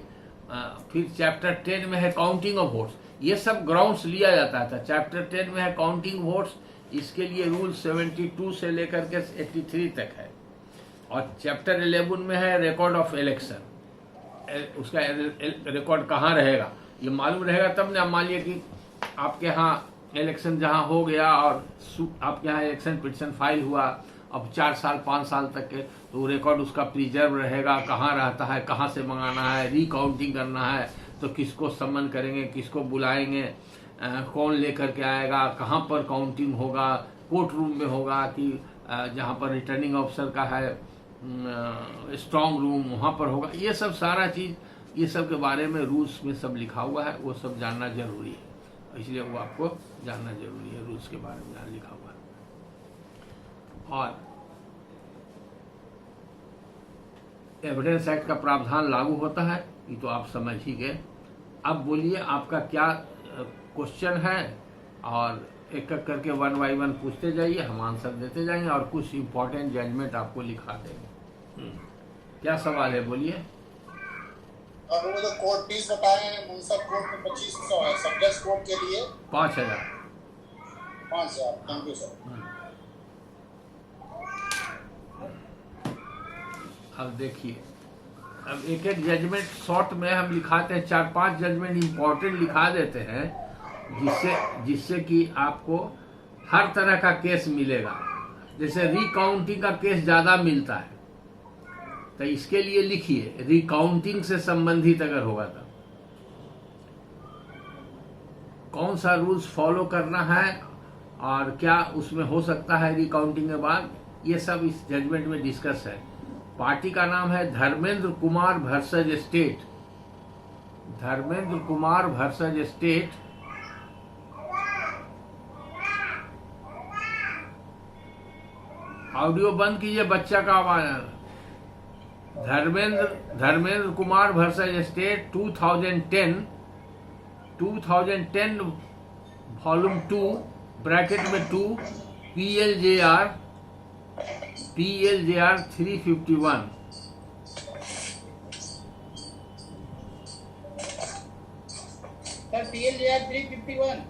फिर चैप्टर 10 में है काउंटिंग ऑफ वोट्स, ये सब ग्राउंड्स लिया जाता था। चैप्टर 10 में है काउंटिंग वोट्स, इसके लिए रूल 72 से लेकर के 83 तक है। और चैप्टर 11 में है रिकॉर्ड ऑफ इलेक्शन, उसका रिकॉर्ड कहाँ रहेगा ये मालूम रहेगा तब ना। मान लिया कि आपके यहाँ इलेक्शन जहाँ हो गया और आपके यहाँ इलेक्शन पिटीशन फाइल हुआ अब 4 साल 5 साल तक के, तो रिकॉर्ड उसका प्रिजर्व रहेगा, कहाँ रहता है, कहाँ से मंगाना है, रिकाउंटिंग करना है तो किसको सम्मन करेंगे, किसको बुलाएंगे, कौन लेकर के आएगा, कहाँ पर काउंटिंग होगा, कोर्ट रूम में होगा कि जहाँ पर रिटर्निंग ऑफिसर का है स्ट्रांग रूम वहाँ पर होगा। ये सब सारा चीज़ ये सब के बारे में रूल्स में सब लिखा हुआ है, वो सब जानना जरूरी है, इसलिए वो आपको जानना जरूरी है रूल्स के बारे में जहाँ लिखा हुआ है। और एविडेंस एक्ट का प्रावधान लागू होता है ये तो आप समझ ही गए। अब बोलिए आपका क्या क्वेश्चन है और एक एक करके 1 बाय 1 पूछते जाइए, हम आंसर देते जाएंगे और कुछ इम्पोर्टेंट जजमेंट आपको लिखा देंगे। क्या सवाल है बोलिए। अब वो तो कोर्ट फीस बताए मुंसब कोर्ट में 2500 है, सब जज कोर्ट के लिए 5000। 5000। Thank you sir. अब देखिए, अब एक एक जजमेंट शॉर्ट में हम लिखाते हैं, 4-5 जजमेंट इंपॉर्टेंट लिखा देते हैं जिससे कि आपको हर तरह का केस मिलेगा। जैसे रिकाउंटिंग का केस ज्यादा मिलता है तो इसके लिए लिखिए रिकाउंटिंग से संबंधित अगर होगा तो कौन सा रूल्स फॉलो करना है और क्या उसमें हो सकता है रिकाउंटिंग के बाद, ये सब इस जजमेंट में डिस्कस है। पार्टी का नाम है Dharmendra Kumar versus state. Dharmendra Kumar versus state. Audio बंद कीजिए, बच्चा का आवाज आ रहा। Dharmendra Kumar versus state 2010 volume 2 bracket में 2 PLJR 351। Sir PLJR 351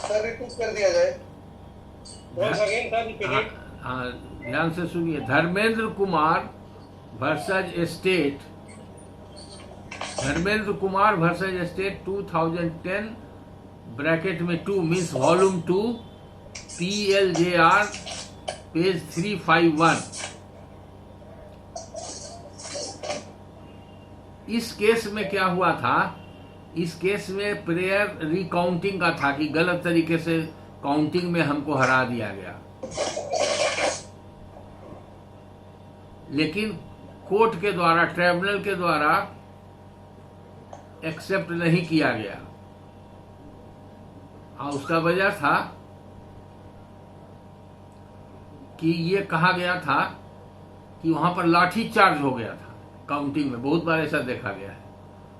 sir repeat कर दिया जाए। ध्यान से सुनिए। Dharmendra Kumar versus state, Dharmendra Kumar versus state 2010 bracket में 2 मीन्स वॉल्यूम 2 PLJR पेज 351। इस केस में क्या हुआ था, इस केस में प्रेयर रिकाउंटिंग का था कि गलत तरीके से काउंटिंग में हमको हरा दिया गया, लेकिन कोर्ट के द्वारा ट्राइब्यूनल के द्वारा एक्सेप्ट नहीं किया गया। और उसका वजह था कि ये कहा गया था कि वहां पर लाठी चार्ज हो गया था काउंटिंग में, बहुत बार ऐसा देखा गया है,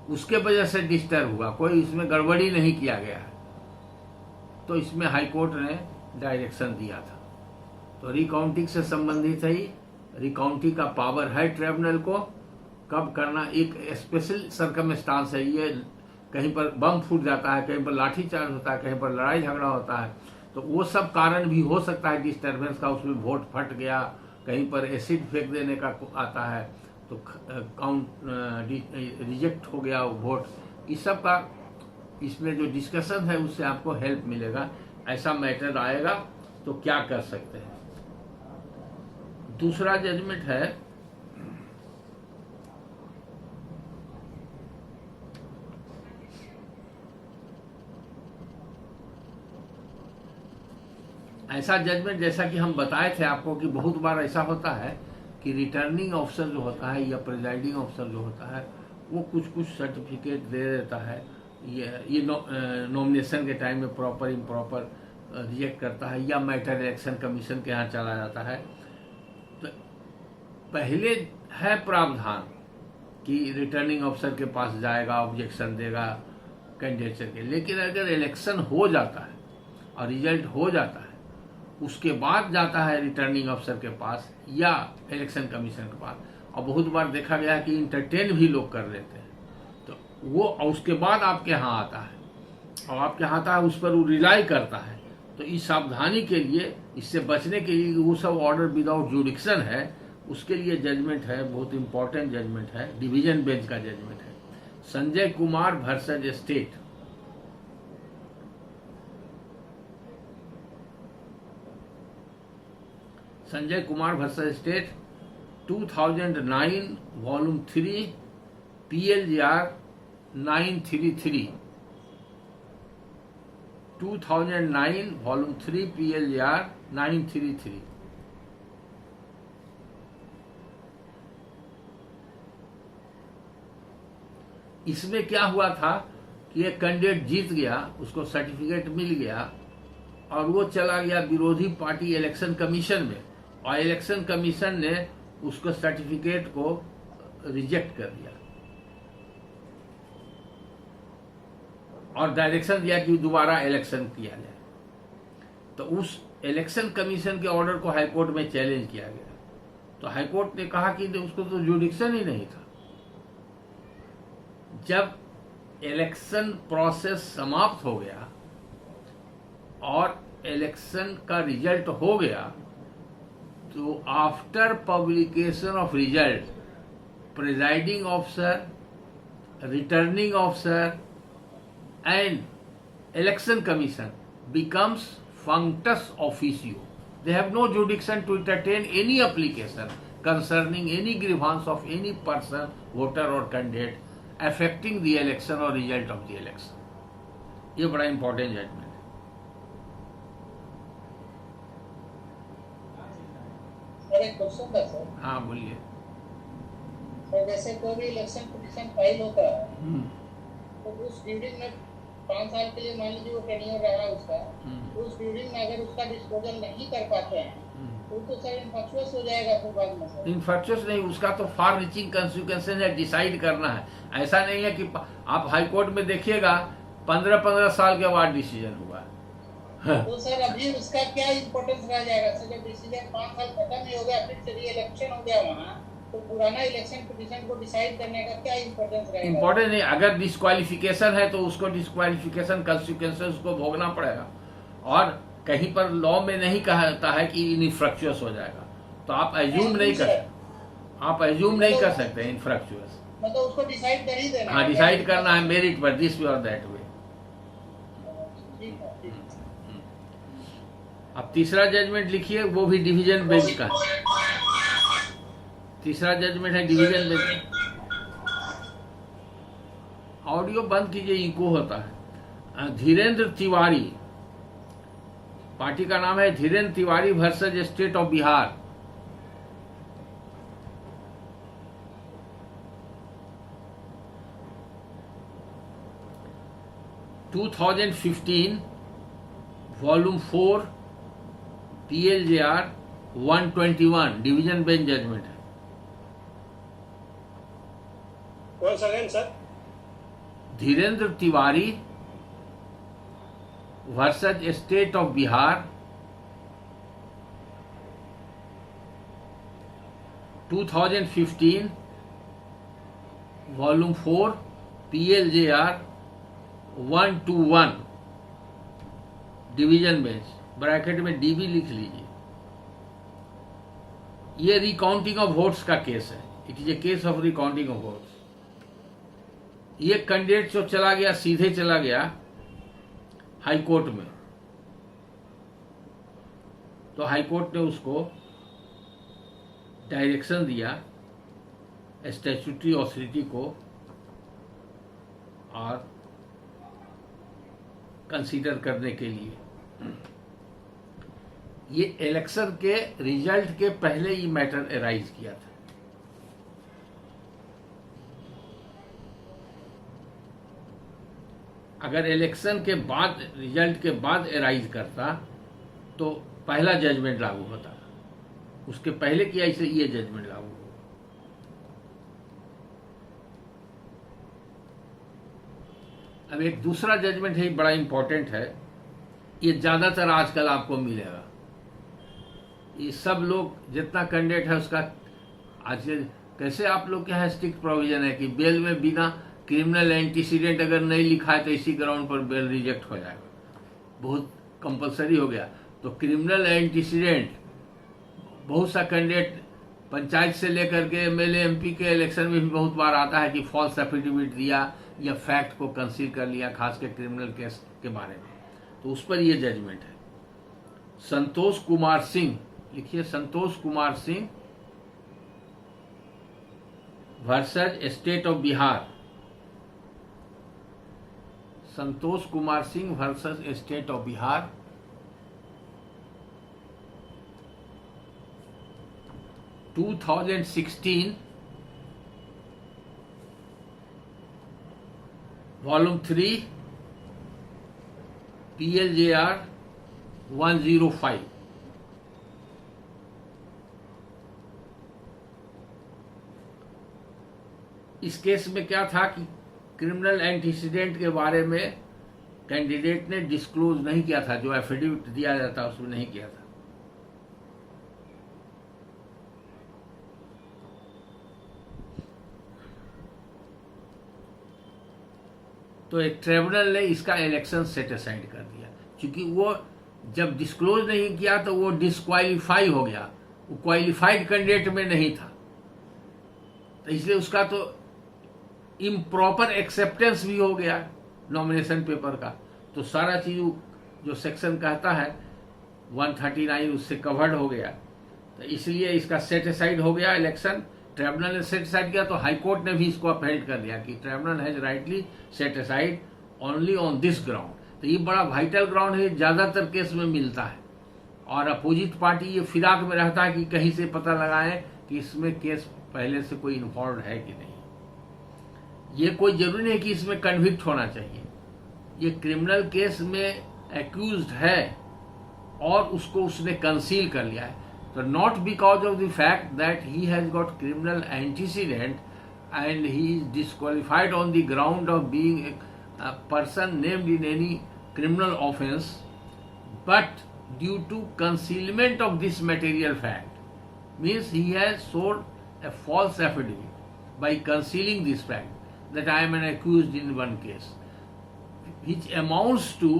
उसके वजह से डिस्टर्ब हुआ, कोई इसमें गड़बड़ी नहीं किया गया है। तो इसमें हाई कोर्ट ने डायरेक्शन दिया था। तो रिकाउंटिंग से संबंधित है, रिकाउंटिंग का पावर है ट्राइब्यूनल को कब करना, एक स्पेशल सर्कमस्टांस है। ये कहीं पर बम फूट जाता है, कहीं पर लाठी चार्ज होता है, कहीं पर लड़ाई झगड़ा होता है, तो वो सब कारण भी हो सकता है डिस्टर्बेंस का। उसमें वोट फट गया, कहीं पर एसिड फेंक देने का आता है तो काउंट रिजेक्ट हो गया वो वोट। इस सब का इसमें जो डिस्कशन है उससे आपको हेल्प मिलेगा। ऐसा मैटर आएगा तो क्या कर सकते हैं। दूसरा जजमेंट है ऐसा जजमेंट, जैसा कि हम बताए थे आपको कि बहुत बार ऐसा होता है कि रिटर्निंग ऑफिसर जो होता है या प्रिजाइडिंग ऑफिसर जो होता है वो कुछ कुछ सर्टिफिकेट दे देता है, ये नॉमिनेशन के टाइम में प्रॉपर इम्प्रॉपर रिजेक्ट करता है, या मैटर इलेक्शन कमीशन के यहाँ चला जाता है। तो पहले है प्रावधान कि रिटर्निंग ऑफिसर के पास जाएगा, ऑब्जेक्शन देगा कैंडिडेट के, लेकिन अगर इलेक्शन हो जाता है और रिजल्ट हो जाता है उसके बाद जाता है रिटर्निंग ऑफिसर के पास या इलेक्शन कमीशन के पास, और बहुत बार देखा गया है कि इंटरटेन भी लोग कर लेते हैं, तो वो उसके बाद आपके यहाँ आता है और आपके यहाँ आता है, उस पर वो रिलाई करता है। तो इस सावधानी के लिए, इससे बचने के लिए, वो सब ऑर्डर विदाउट जुडिक्शन है, उसके लिए जजमेंट है, बहुत इंपॉर्टेंट जजमेंट है, डिवीजन बेंच का जजमेंट है, Sanjay Kumar versus state. Sanjay Kumar versus state 2009 volume 3 PLJR 933, 2009 volume 3 PLJR 933। इसमें क्या हुआ था कि एक कैंडिडेट जीत गया, उसको सर्टिफिकेट मिल गया और वो चला गया विरोधी पार्टी इलेक्शन कमीशन में, और इलेक्शन कमीशन ने उसको सर्टिफिकेट को रिजेक्ट कर दिया और डायरेक्शन दिया कि दोबारा इलेक्शन किया जाए। तो उस इलेक्शन कमीशन के ऑर्डर को हाईकोर्ट में चैलेंज किया गया, तो हाईकोर्ट ने कहा कि उसको तो जुडिक्शन ही नहीं था। जब इलेक्शन प्रोसेस समाप्त हो गया और इलेक्शन का रिजल्ट हो गया, तो after publication of result presiding officer, returning officer and election commission becomes functus officio. They have no jurisdiction to entertain any application concerning any grievance of any person, voter or candidate affecting the election or result of the election. ये बड़ा important judgement है। Sir एक question था sir. हाँ बोलिए। Sir जैसे कोई भी इलेक्शन पिटीशन फाइल होता है तो उस ड्यूरिंग में 5 साल के लिए मान लीजिए वो टेन्योर रहा उसका, तो उस ड्यूरिंग में अगर उसका डिस्पोजल नहीं कर पाते हैं तो सर इनफैक्चुअस हो जाएगा फिर बाद में सर। इनफैक्चुअस नहीं, उसका तो फार रीचिंग कंसिक्वेंसेस है, डिसाइड करना है। ऐसा नहीं है कि आप हाई कोर्ट में देखिएगा 15-15 साल के बाद डिसीजन हुआ। तो सर अभी उसका क्या इम्पोर्टेंस रह जाएगा सर? जब डिसीजन 5 साल खत्म ही हो गया, फिर से इलेक्शन हो गया वहाँ, तो पुराना इलेक्शन पिटीशन को डिसाइड करने का क्या इम्पोर्टेंस रहेगा? इम्पोर्टेंट नहीं, अगर डिस्क्वालिफिकेशन है तो उसको डिस्क्वालिफिकेशन कंसिक्वेंसेस उसको भोगना पड़ेगा। और कहीं पर लॉ में नहीं कहा जाता है कि इनफ्रक्चुअस हो जाएगा, तो आप एज्यूम नहीं कर सकते इनफ्रक्चुअस। मतलब उसको डिसाइड कर ही देना। हाँ, डिसाइड करना है मेरिट पर, दिस वे और दैट वे। अब तीसरा जजमेंट लिखिए, वो भी डिवीजन बेंच का है। तीसरा जजमेंट है डिवीजन बेंच। ऑडियो बंद कीजिए, इको होता है। धीरेन्द्र तिवारी, पार्टी का नाम है Dhirendra Tiwari versus state of Bihar. (2015) volume 4 PLJR 121 division bench judgment है। कौन सा name sir? Dhirendra Tiwari versus state of Bihar, 2015 volume 4 PLJR 121 division bench, bracket में DB लिख लीजिए। ये रिकाउंटिंग ऑफ वोट्स का केस है। It is a case of recounting of votes. ये कैंडिडेट जो चला गया, सीधे चला गया हाई कोर्ट में, तो हाई कोर्ट ने उसको डायरेक्शन दिया स्टैट्यूटरी ऑथोरिटी को और कंसीडर करने के लिए। ये इलेक्शन के रिजल्ट के पहले ये मैटर एराइज किया था। अगर इलेक्शन के बाद, रिजल्ट के बाद एराइज करता तो पहला जजमेंट लागू होता, उसके पहले किया इसे ये जजमेंट लागू हो। अब एक दूसरा जजमेंट है, बड़ा इंपॉर्टेंट है, ये ज्यादातर आजकल आपको मिलेगा। ये सब लोग जितना कैंडिडेट है उसका आज कैसे आप लोग के यहाँ स्ट्रिक्ट प्रोविजन है कि बेल में बिना क्रिमिनल एंटीसीडेंट अगर नहीं लिखा है तो इसी ग्राउंड पर बेल रिजेक्ट हो जाएगा, बहुत कंपलसरी हो गया। तो क्रिमिनल एंटीसीडेंट बहुत सा कैंडिडेट पंचायत से लेकर के एमएलए एमपी के इलेक्शन में भी बहुत बार आता है कि फॉल्स एफिडेविट दिया या फैक्ट को कंसील कर लिया, खास के क्रिमिनल केस के बारे में। तो उस पर यह जजमेंट है। संतोष कुमार सिंह, लिखिए Santosh Kumar Singh versus state of Bihar. Santosh Kumar Singh versus state of Bihar, (2016) volume 3 PLJR 105। इस केस में क्या था कि क्रिमिनल एंटीसीडेंट के बारे में कैंडिडेट ने डिस्क्लोज नहीं किया था, जो एफिडेविट दिया जाता उसमें नहीं किया था। तो एक ट्रिब्यूनल ने इसका इलेक्शन सेट असाइड कर दिया, क्योंकि वो जब डिस्क्लोज नहीं किया तो वो डिस्क्वालीफाई हो गया, वो क्वालिफाइड कैंडिडेट में नहीं था, तो इसलिए उसका तो इम्प्रॉपर एक्सेप्टेंस भी हो गया नॉमिनेशन पेपर का। तो सारा चीज जो सेक्शन कहता है 139 उससे कवर्ड हो गया, तो इसलिए इसका सेट असाइड हो गया इलेक्शन। ट्रिब्यूनल ने सेट असाइड किया तो हाई कोर्ट ने भी इसको अपहेल्ड कर दिया कि tribunal has rightly set aside only on this ground. तो ये बड़ा वाइटल ग्राउंड है, ज्यादातर केस में मिलता है, और अपोजिट पार्टी ये फिराक में रहता है कि कहीं से पता लगाएं कि इसमें केस पहले से कोई इन्वॉल्व है कि नहीं। ये कोई जरूरी नहीं कि इसमें कन्विक्ट होना चाहिए। ये क्रिमिनल केस में एक्यूज्ड है और उसको उसने कंसील कर लिया है, तो not because of the fact that he has got criminal antecedent and he is disqualified on the ground of being a person named in any criminal offense, but due to concealment of this material fact, means he has sold a false affidavit by concealing this fact that I am an accused in one case, which amounts to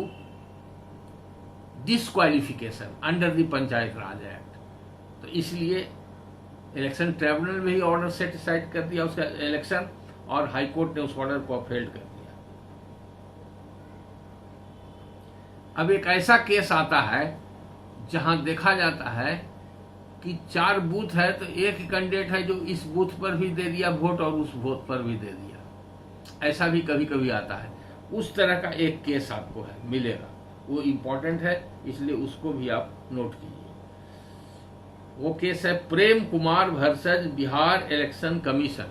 disqualification under the Panchayat Raj Act. तो इसलिए election tribunal में ही order set aside कर दिया उसका election, और high court ने उस order को अपहेल्ड कर दिया। अब एक ऐसा केस आता है जहां देखा जाता है कि 4 बूथ है, तो एक कैंडिडेट है जो इस बूथ पर भी दे दिया वोट और उस बूथ पर भी दे दिया। ऐसा भी कभी कभी आता है। उस तरह का एक केस आपको है मिलेगा, वो इम्पोर्टेंट है, इसलिए उसको भी आप नोट कीजिए। वो केस है Prem Kumar versus Bihar election commission.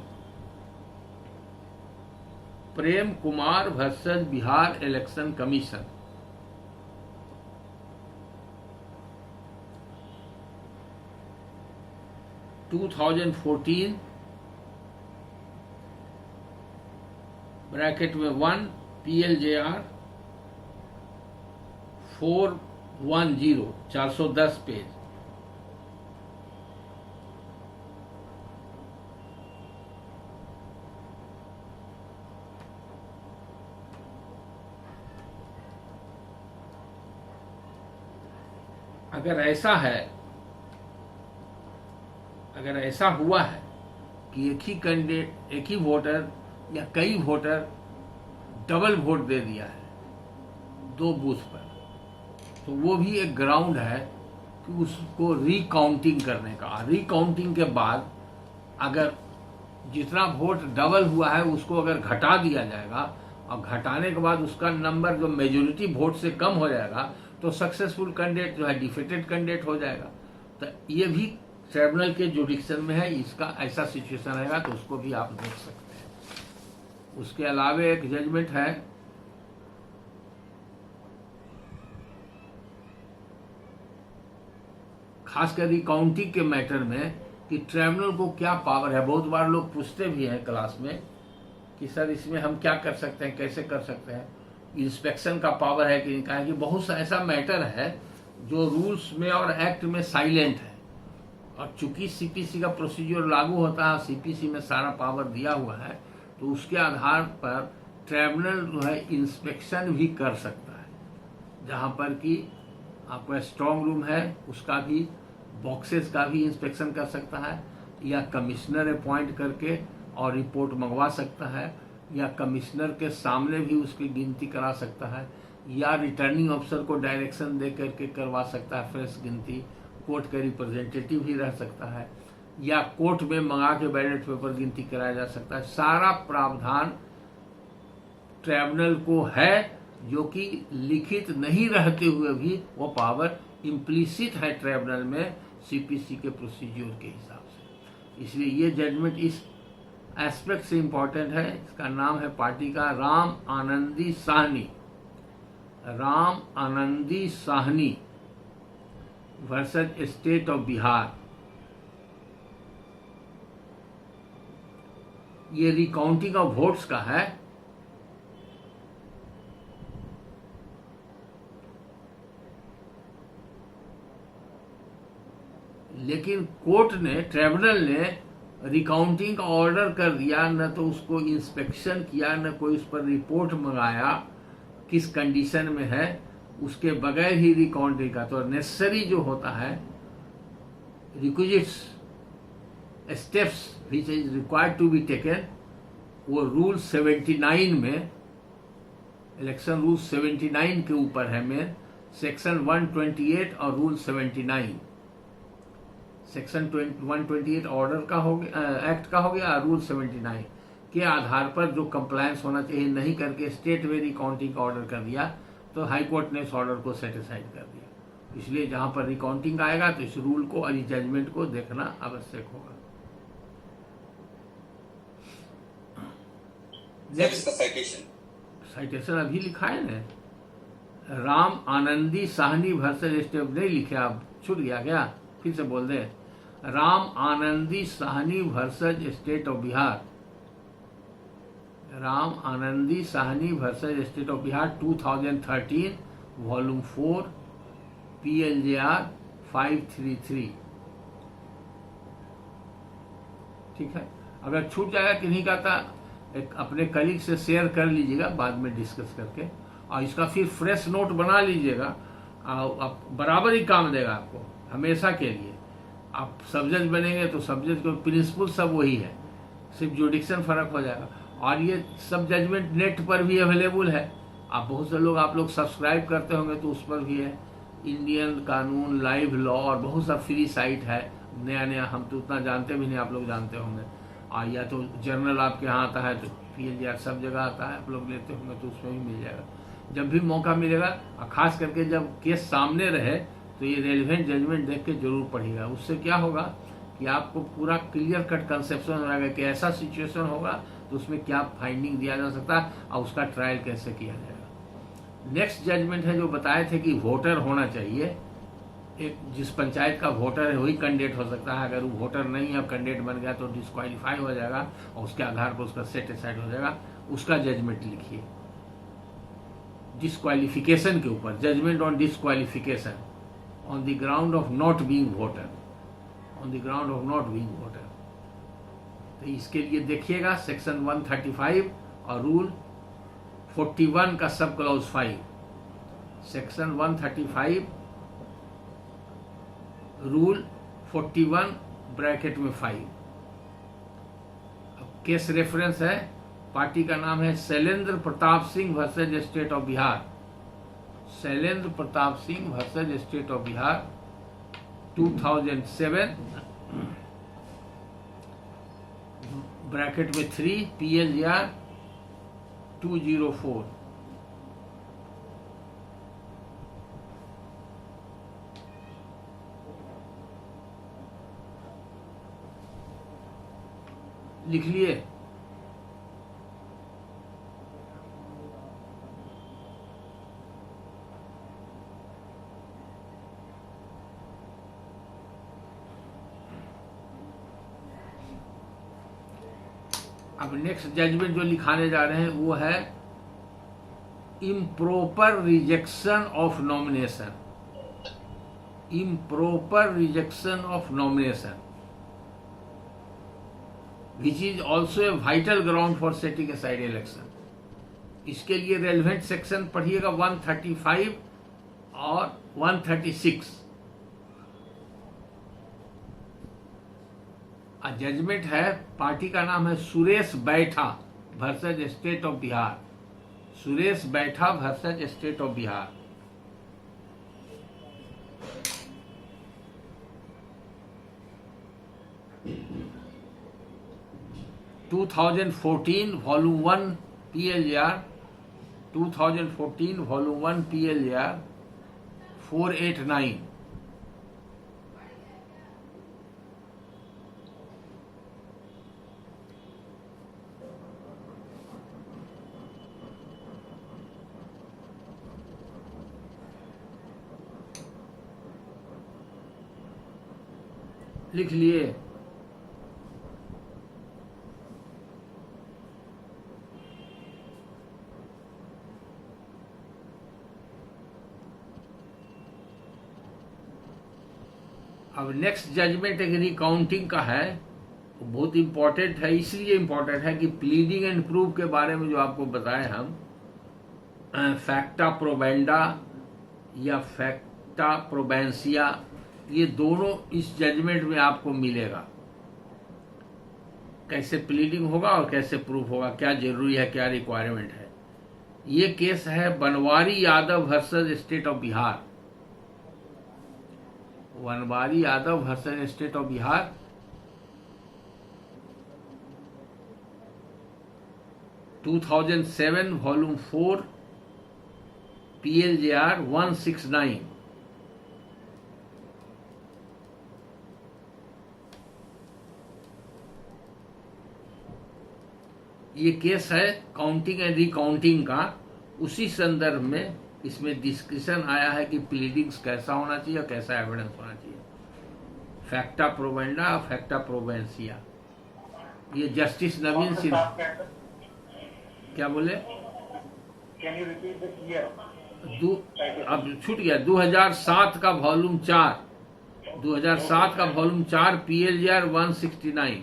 Prem Kumar versus Bihar election commission, (2014) bracket में 1 PLJR 410 410 पेज। अगर ऐसा हुआ है कि एक ही कैंडिडेट, एक ही वोटर या कई वोटर डबल वोट दे दिया है 2 बूथ पर, तो वो भी एक ग्राउंड है कि उसको रिकाउंटिंग करने का। रिकाउंटिंग के बाद अगर जितना वोट डबल हुआ है उसको अगर घटा दिया जाएगा और घटाने के बाद उसका नंबर जो मेजोरिटी वोट से कम हो जाएगा तो सक्सेसफुल कैंडिडेट जो है डिफीटेड कैंडिडेट हो जाएगा। तो ये भी ट्रिब्यूनल के जुडिक्शन में है, इसका ऐसा सिचुएशन रहेगा तो उसको भी आप देख सकते हैं। उसके अलावा एक जजमेंट है खासकर रिकाउंटिंग के मैटर में कि ट्रिब्यूनल को क्या पावर है। बहुत बार लोग पूछते भी हैं क्लास में कि सर इसमें हम क्या कर सकते हैं, कैसे कर सकते हैं, इंस्पेक्शन का पावर है कि नहीं। कहा कि बहुत सा ऐसा मैटर है जो रूल्स में और एक्ट में साइलेंट है, और चूंकि सीपीसी का प्रोसीजर लागू होता है, सीपीसी में सारा पावर दिया हुआ है, तो उसके आधार पर ट्रिब्यूनल जो है इंस्पेक्शन भी कर सकता है। जहां पर कि आपका स्ट्रांग रूम है उसका भी, बॉक्सेस का भी इंस्पेक्शन कर सकता है, या कमिश्नर अपॉइंट करके और रिपोर्ट मंगवा सकता है, या कमिश्नर के सामने भी उसकी गिनती करा सकता है, या रिटर्निंग अफसर को डायरेक्शन दे करके करवा सकता है फ्रेश गिनती। कोर्ट का रिप्रेजेंटेटिव भी रह सकता है, या कोर्ट में मंगा के बैलेट पेपर गिनती कराया जा सकता है। सारा प्रावधान ट्रिब्यूनल को है, जो कि लिखित नहीं रहते हुए भी वो पावर इम्प्लिसिट है ट्रिब्यूनल में सीपीसी के प्रोसीजर के हिसाब से। इसलिए ये जजमेंट इस एस्पेक्ट से इम्पोर्टेंट है। इसका नाम है पार्टी का Ram Anandi Sahni, Ram Anandi Sahni versus state of Bihar. ये रिकाउंटिंग ऑफ वोट्स का है। लेकिन कोर्ट ने, ट्रिब्यूनल ने रिकाउंटिंग का ऑर्डर कर दिया, न तो उसको इंस्पेक्शन किया, न कोई उस पर रिपोर्ट मंगाया किस कंडीशन में है, उसके बगैर ही रिकाउंटिंग का। तो नेसेसरी जो होता है requisites steps which is required to be taken, वो रूल 79 में, इलेक्शन रूल 79 के ऊपर है में, सेक्शन 128 और रूल 79। सेक्शन 128 ऑर्डर का हो गया, एक्ट का हो गया, रूल 79 के आधार पर जो कंप्लायंस होना चाहिए नहीं करके स्टेट में रिकाउंटिंग का ऑर्डर कर दिया, तो हाई कोर्ट ने इस ऑर्डर को सेटिसाइड कर दिया। इसलिए जहां पर रिकाउंटिंग आएगा तो इस रूल को और इस जजमेंट को देखना आवश्यक होगा। साइटेशन अभी लिखा है ना, राम आनंदी साहनी वर्सेस स्टेट, नहीं लिखे आप, छूट गया क्या? फिर से बोल दे, Ram Anandi Sahni versus state of Bihar, Ram Anandi Sahni versus state of Bihar 2013 volume 4 PLJR 533। ठीक है, अगर छूट जाएगा कि नहीं कहता, एक अपने कलीग से शेयर कर लीजिएगा बाद में डिस्कस करके, और इसका फिर फ्रेश नोट बना लीजिएगा। आप बराबर ही काम देगा आपको हमेशा के लिए। आप सब जज बनेंगे तो सब जज को प्रिंसिपल सब वही है, सिर्फ जुडिक्शन फर्क हो जाएगा। और ये सब जजमेंट नेट पर भी अवेलेबल है। आप बहुत से लोग, आप लोग सब्सक्राइब करते होंगे तो उस पर भी है। इंडियन कानून, लाइव लॉ और बहुत सा फ्री साइट है, नया नया, हम तो उतना जानते भी नहीं, आप लोग जानते होंगे। और या तो जर्नल आपके यहाँ आता है तो PLJR सब जगह आता है, आप लोग लेते होंगे तो उसमें भी मिल जाएगा। जब भी मौका मिलेगा, और खास करके जब केस सामने रहे तो ये रेलिवेंट जजमेंट देख के जरूर पढ़िएगा। उससे क्या होगा कि आपको पूरा क्लियर कट कंसेप्शन हो जाएगा कि ऐसा सिचुएशन होगा तो उसमें क्या फाइंडिंग दिया जा सकता है और उसका ट्रायल कैसे किया जाएगा। नेक्स्ट जजमेंट है जो बताए थे कि वोटर होना चाहिए। एक जिस पंचायत का वोटर है वही कैंडिडेट हो सकता है। अगर वो वोटर नहीं है, कैंडिडेट बन गया तो डिस्क्वालीफाई हो जाएगा और उसके आधार पर उसका सेट असाइड हो जाएगा। उसका जजमेंट लिखिए डिस्क्वालिफिकेशन के ऊपर, judgment on disqualification on the ground of not being voter, on the ground of not being voter. तो इसके लिए देखिएगा सेक्शन 135 और रूल 41 का sub clause 5, section 135 rule 41 bracket में 5। अब केस रेफरेंस है, पार्टी का नाम है Shailendra Pratap Singh versus state of Bihar, Shailendra Pratap Singh versus state of Bihar 2007 bracket में 3 PLJR 204। लिख लिए? अब नेक्स्ट जजमेंट जो लिखाने जा रहे हैं वो है improper rejection of nomination. Improper rejection of nomination which is also a vital ground for setting aside election. इसके लिए रेलिवेंट सेक्शन पढ़िएगा 135 और 136। जजमेंट है, पार्टी का नाम है Suresh Baitha versus state of Bihar. Suresh Baitha versus state of Bihar. (2014) volume 1 PLJR 2014 volume 1 PLJR 489। लिख लिए? अब नेक्स्ट जजमेंट एक रिकाउंटिंग का है, बहुत इंपॉर्टेंट है। इसलिए इंपॉर्टेंट है कि प्लीडिंग एंड प्रूफ के बारे में जो आपको बताए हम, फैक्टा प्रोबेंडा या फैक्टा प्रोबेंसिया, ये दोनों इस जजमेंट में आपको मिलेगा। कैसे प्लीडिंग होगा और कैसे प्रूफ होगा, क्या जरूरी है, क्या रिक्वायरमेंट है। ये केस है Banwari Yadav versus state of Bihar. Banwari Yadav versus state of Bihar. (2007) volume 4 PLJR 169। ये केस है काउंटिंग एंड रिकाउंटिंग का। उसी संदर्भ में इसमें डिस्कशन आया है कि प्लीडिंग्स कैसा होना चाहिए और कैसा एविडेंस होना चाहिए। फैक्टा प्रोबेंडा और फैक्टा प्रोबेंसिया। ये जस्टिस नवीन सिन्हा। क्या बोले? Can you repeat the year? अब छूट गया। 2007 का वॉल्यूम 4 2007 का वॉल्यूम 4 PLJR 169।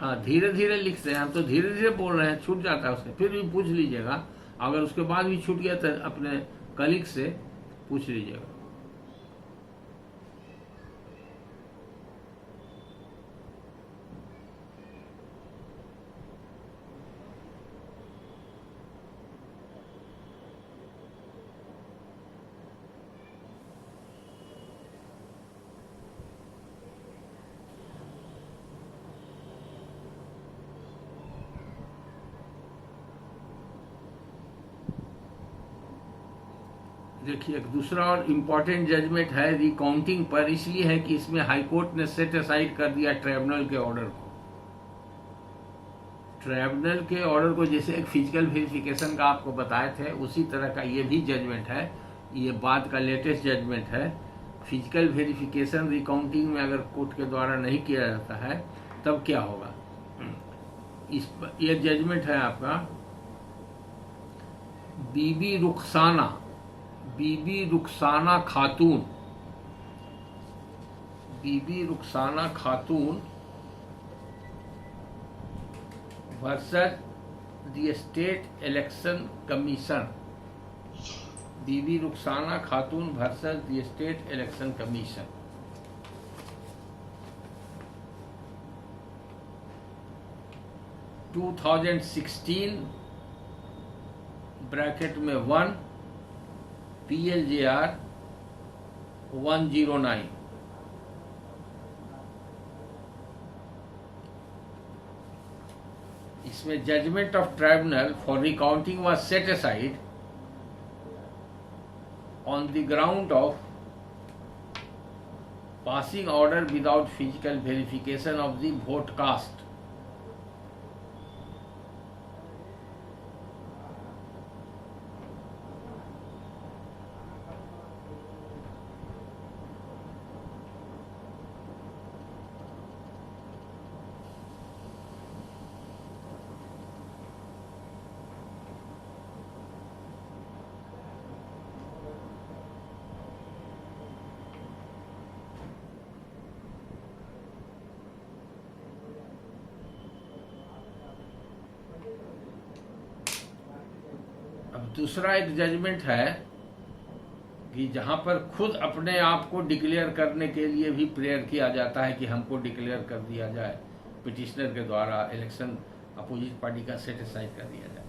हाँ, धीरे धीरे लिखते हैं हम, तो धीरे धीरे बोल रहे हैं, छूट जाता है उससे। फिर भी पूछ लीजिएगा, अगर उसके बाद भी छूट गया तो अपने कलीग से पूछ लीजिएगा। देखिए, एक दूसरा और इम्पोर्टेंट जजमेंट है रिकाउंटिंग पर। इसलिए है कि इसमें हाईकोर्ट ने सेट असाइड कर दिया ट्राइब्यूनल के ऑर्डर को। ट्राइब्यूनल के ऑर्डर को जैसे एक फिजिकल वेरिफिकेशन का आपको बताए थे, उसी तरह का ये भी जजमेंट है। ये बाद का लेटेस्ट जजमेंट है। फिजिकल वेरिफिकेशन रिकाउंटिंग में अगर कोर्ट के द्वारा नहीं किया जाता है तब क्या होगा। ये जजमेंट है आपका Bibi Rukhsana Khatoon versus the state election commission. Bibi Rukhsana Khatoon versus the state election commission. (2016) bracket में 1 PLJR 109। इसमें judgement of tribunal for recounting was set aside on the ground of passing order without physical verification of the vote cast। अब दूसरा एक judgement है कि जहां पर खुद अपने आप को डिक्लेयर करने के लिए भी प्रेयर किया जाता है कि हमको डिक्लेयर कर दिया जाए, पिटिशनर के द्वारा इलेक्शन अपोजिट पार्टी का सेट असाइड कर दिया जाए।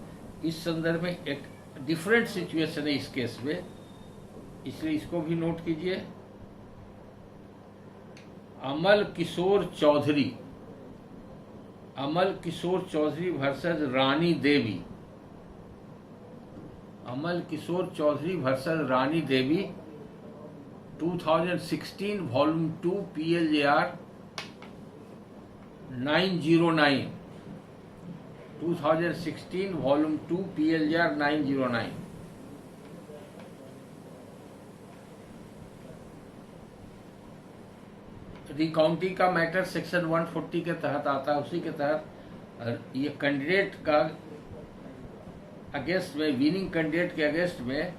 इस संदर्भ में एक डिफरेंट सिचुएशन है इस केस में, इसलिए इसको भी नोट कीजिए। अमल किशोर चौधरी वर्सेस रानी देवी। अमल Kishore Chaudhary versus Rani Devi 2016 volume 2 PLJR 909। 2016 volume 2 PLJR 909। Recounting का मैटर सेक्शन 140 के तहत आता है। उसी के तहत ये कैंडिडेट का अगेंस्ट में, विनिंग कैंडिडेट के अगेंस्ट में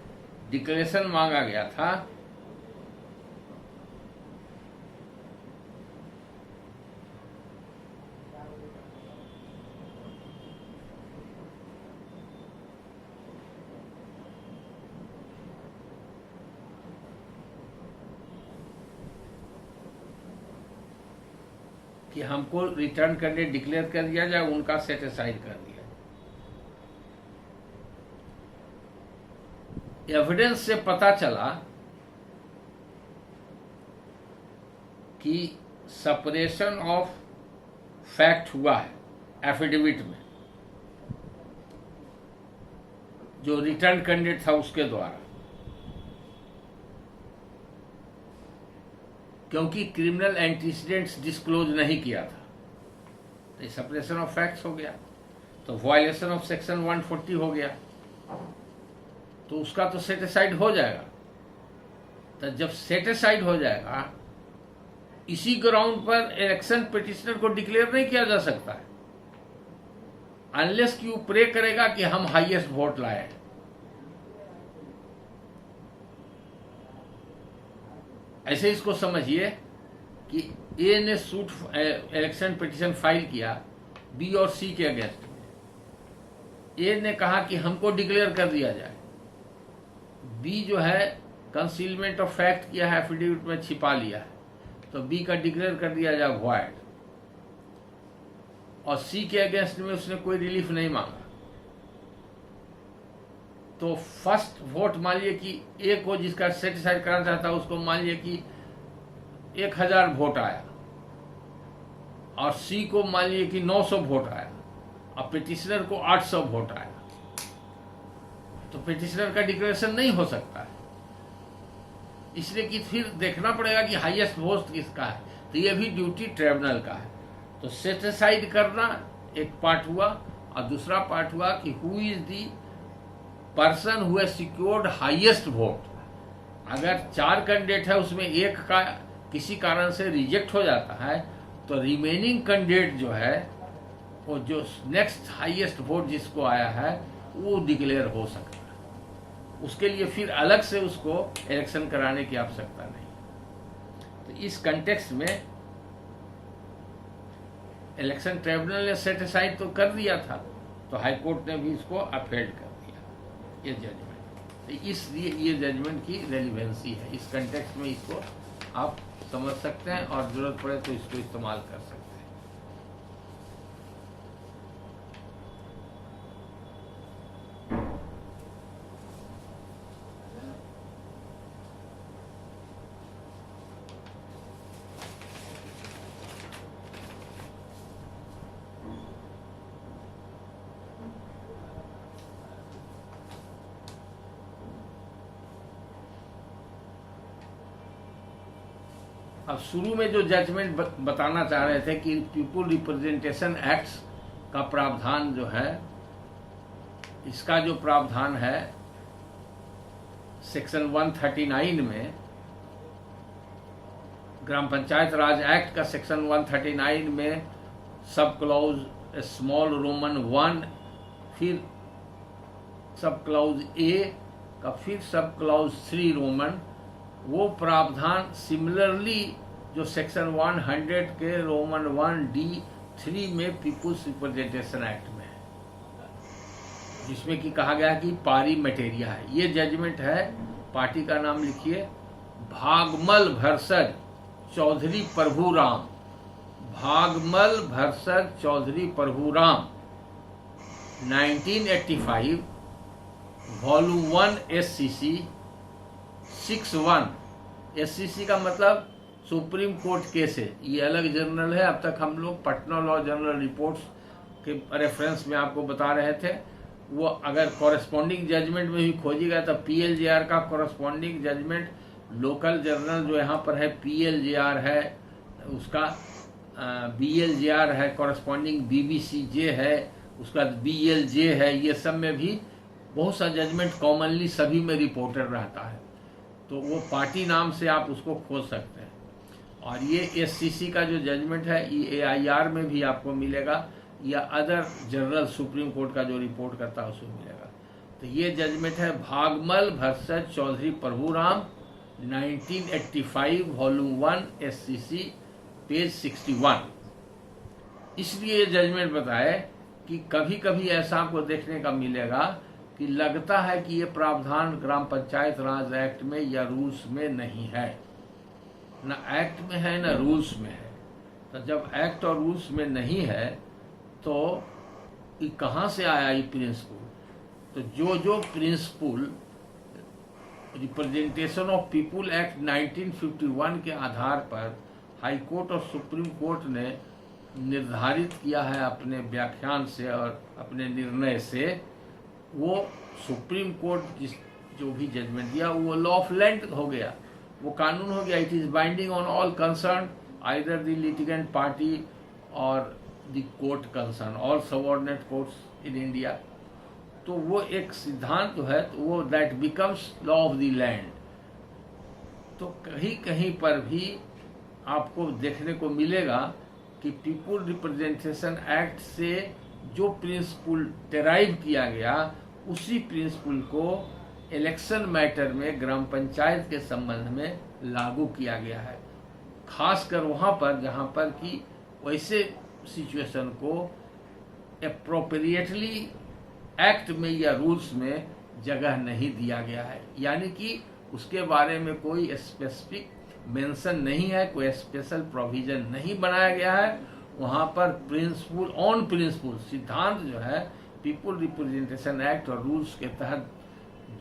डिक्लेरेशन मांगा गया था कि हमको रिटर्न कैंडिडेट डिक्लेयर कर दिया जाए, उनका सेट असाइड कर दिया। एविडेंस से पता चला कि सेपरेशन ऑफ फैक्ट हुआ है एफिडेविट में, जो रिटर्न कैंडिडेट था उसके द्वारा, क्योंकि क्रिमिनल एंटीसीडेंट्स डिस्क्लोज नहीं किया था, तो सेपरेशन ऑफ फैक्ट्स हो गया, तो वायलेशन ऑफ सेक्शन 140 हो गया, तो उसका तो सेट असाइड हो जाएगा। तो जब सेट असाइड हो जाएगा, इसी ग्राउंड पर इलेक्शन पिटिशनर को डिक्लेयर नहीं किया जा सकता है अनलेस कि वो प्रे करेगा कि हम हाईएस्ट वोट लाए। ऐसे इसको समझिए कि ए ने सूट इलेक्शन पिटिशन फाइल किया बी और सी के अगेंस्ट में। ए ने कहा कि हमको डिक्लेयर कर दिया जाए, बी जो है कंसीलमेंट ऑफ फैक्ट किया है, एफिडेविट में छिपा लिया है, तो बी का डिक्लेयर कर दिया जाए वॉइड, और सी के अगेंस्ट में उसने कोई रिलीफ नहीं मांगा। तो फर्स्ट वोट मान लिया कि ए को जिसका सेटिस्फाइड करना चाहता है उसको मान लिया कि 1000 वोट आया, और सी को मान लिया कि 900 वोट आया, और पिटिशनर को 800 वोट आया, तो पिटिशनर का डिक्लेरेशन नहीं हो सकता है, इसलिए कि फिर देखना पड़ेगा कि हाईएस्ट वोट किसका है। तो ये भी ड्यूटी ट्रिब्यूनल का है। तो सेटिस्फाइड करना एक पार्ट हुआ, और दूसरा पार्ट हुआ कि who is the person who has secured highest vote. अगर 4 कैंडिडेट है, उसमें एक का किसी कारण से रिजेक्ट हो जाता है, तो रिमेनिंग कैंडिडेट जो है वो जो नेक्स्ट हाईएस्ट वोट जिसको आया है वो डिक्लेयर हो सकता है। उसके लिए फिर अलग से उसको इलेक्शन कराने की आवश्यकता नहीं। तो इस कंटेक्स्ट में इलेक्शन ट्रिब्यूनल ने सेट असाइड तो कर दिया था, तो हाई कोर्ट ने भी इसको अपहेल्ड कर दिया ये जजमेंट। तो इसलिए ये जजमेंट की रेलिवेंसी है। इस कंटेक्स्ट में इसको आप समझ सकते हैं, और जरूरत पड़े तो इसको इस्तेमाल कर सकते हैं। अब शुरू में जो जजमेंट बताना चाह रहे थे कि पीपुल रिप्रेजेंटेशन एक्ट्स का प्रावधान जो है, इसका जो प्रावधान है सेक्शन 139 में, ग्राम पंचायत राज एक्ट का सेक्शन 139 में सब क्लॉज स्मॉल रोमन 1, फिर सब क्लॉज ए का, फिर सब क्लॉज 3 रोमन, वो प्रावधान सिमिलरली जो सेक्शन 100 के रोमन 1D3 में पीपुल्स रिप्रेजेंटेशन एक्ट में है, जिसमें कि कहा गया कि पारी मटेरिया है। ये जजमेंट है, पार्टी का नाम लिखिए, भागमल भरसज चौधरी प्रभुराम, भागमल भरसज Chaudhary Prabhuram, 1985, volume 1 SCC 61। SCC का मतलब सुप्रीम कोर्ट केस है, ये अलग जर्नल है। अब तक हम लोग पटना लॉ जर्नल रिपोर्ट्स के रेफरेंस में आपको बता रहे थे। वो अगर कॉरेस्पॉन्डिंग जजमेंट में भी खोजिएगा तो PLJR का कॉरेस्पॉन्डिंग जजमेंट, लोकल जर्नल जो यहाँ पर है PLJR है, उसका BLJR है, कॉरेस्पॉन्डिंग BBCJ है, उसका BLJ है, ये सब में भी बहुत सा जजमेंट कॉमनली सभी में रिपोर्टेड रहता है, तो वो पार्टी नाम से आप उसको खोज सकते हैं। और ये SCC का जो जजमेंट है ये AIR में भी आपको मिलेगा, या अदर जनरल सुप्रीम कोर्ट का जो रिपोर्ट करता है उसमें मिलेगा। तो ये जजमेंट है भागमल भरसज Chaudhary Prabhuram, 1985, volume 1 SCC, page 61। इसलिए ये जजमेंट बताए कि कभी कभी ऐसा आपको देखने का मिलेगा कि लगता है कि ये प्रावधान ग्राम पंचायत राज एक्ट में या रूल्स में नहीं है, ना एक्ट में है ना रूल्स में है। तो जब एक्ट और रूल्स में नहीं है तो ये कहाँ से आया ये प्रिंसिपल? तो जो principle representation of people act 1951 के आधार पर हाई कोर्ट और सुप्रीम कोर्ट ने निर्धारित किया है अपने व्याख्यान से और अपने निर्णय से, वो सुप्रीम कोर्ट जो भी जजमेंट दिया वो लॉ ऑफ लैंड हो गया, वो कानून हो गया। It is binding on all concern, either the litigant party or the court concern, all subordinate courts in India. तो वो एक सिद्धांत जो है तो वो that becomes law of the land. तो कहीं कहीं पर भी आपको देखने को मिलेगा कि पीपुल रिप्रेजेंटेशन एक्ट से जो प्रिंसिपल डेराइव किया गया उसी प्रिंसिपल को इलेक्शन मैटर में ग्राम पंचायत के संबंध में लागू किया गया है, खासकर वहाँ पर जहाँ पर कि वैसे सिचुएशन को एप्रोप्रिएटली एक्ट में या रूल्स में जगह नहीं दिया गया है, यानी कि उसके बारे में कोई स्पेसिफिक मेंशन नहीं है, कोई स्पेशल प्रोविजन नहीं बनाया गया है। वहाँ पर प्रिंसिपल ऑन प्रिंसिपल सिद्धांत जो है पीपुल रिप्रेजेंटेशन एक्ट और रूल्स के तहत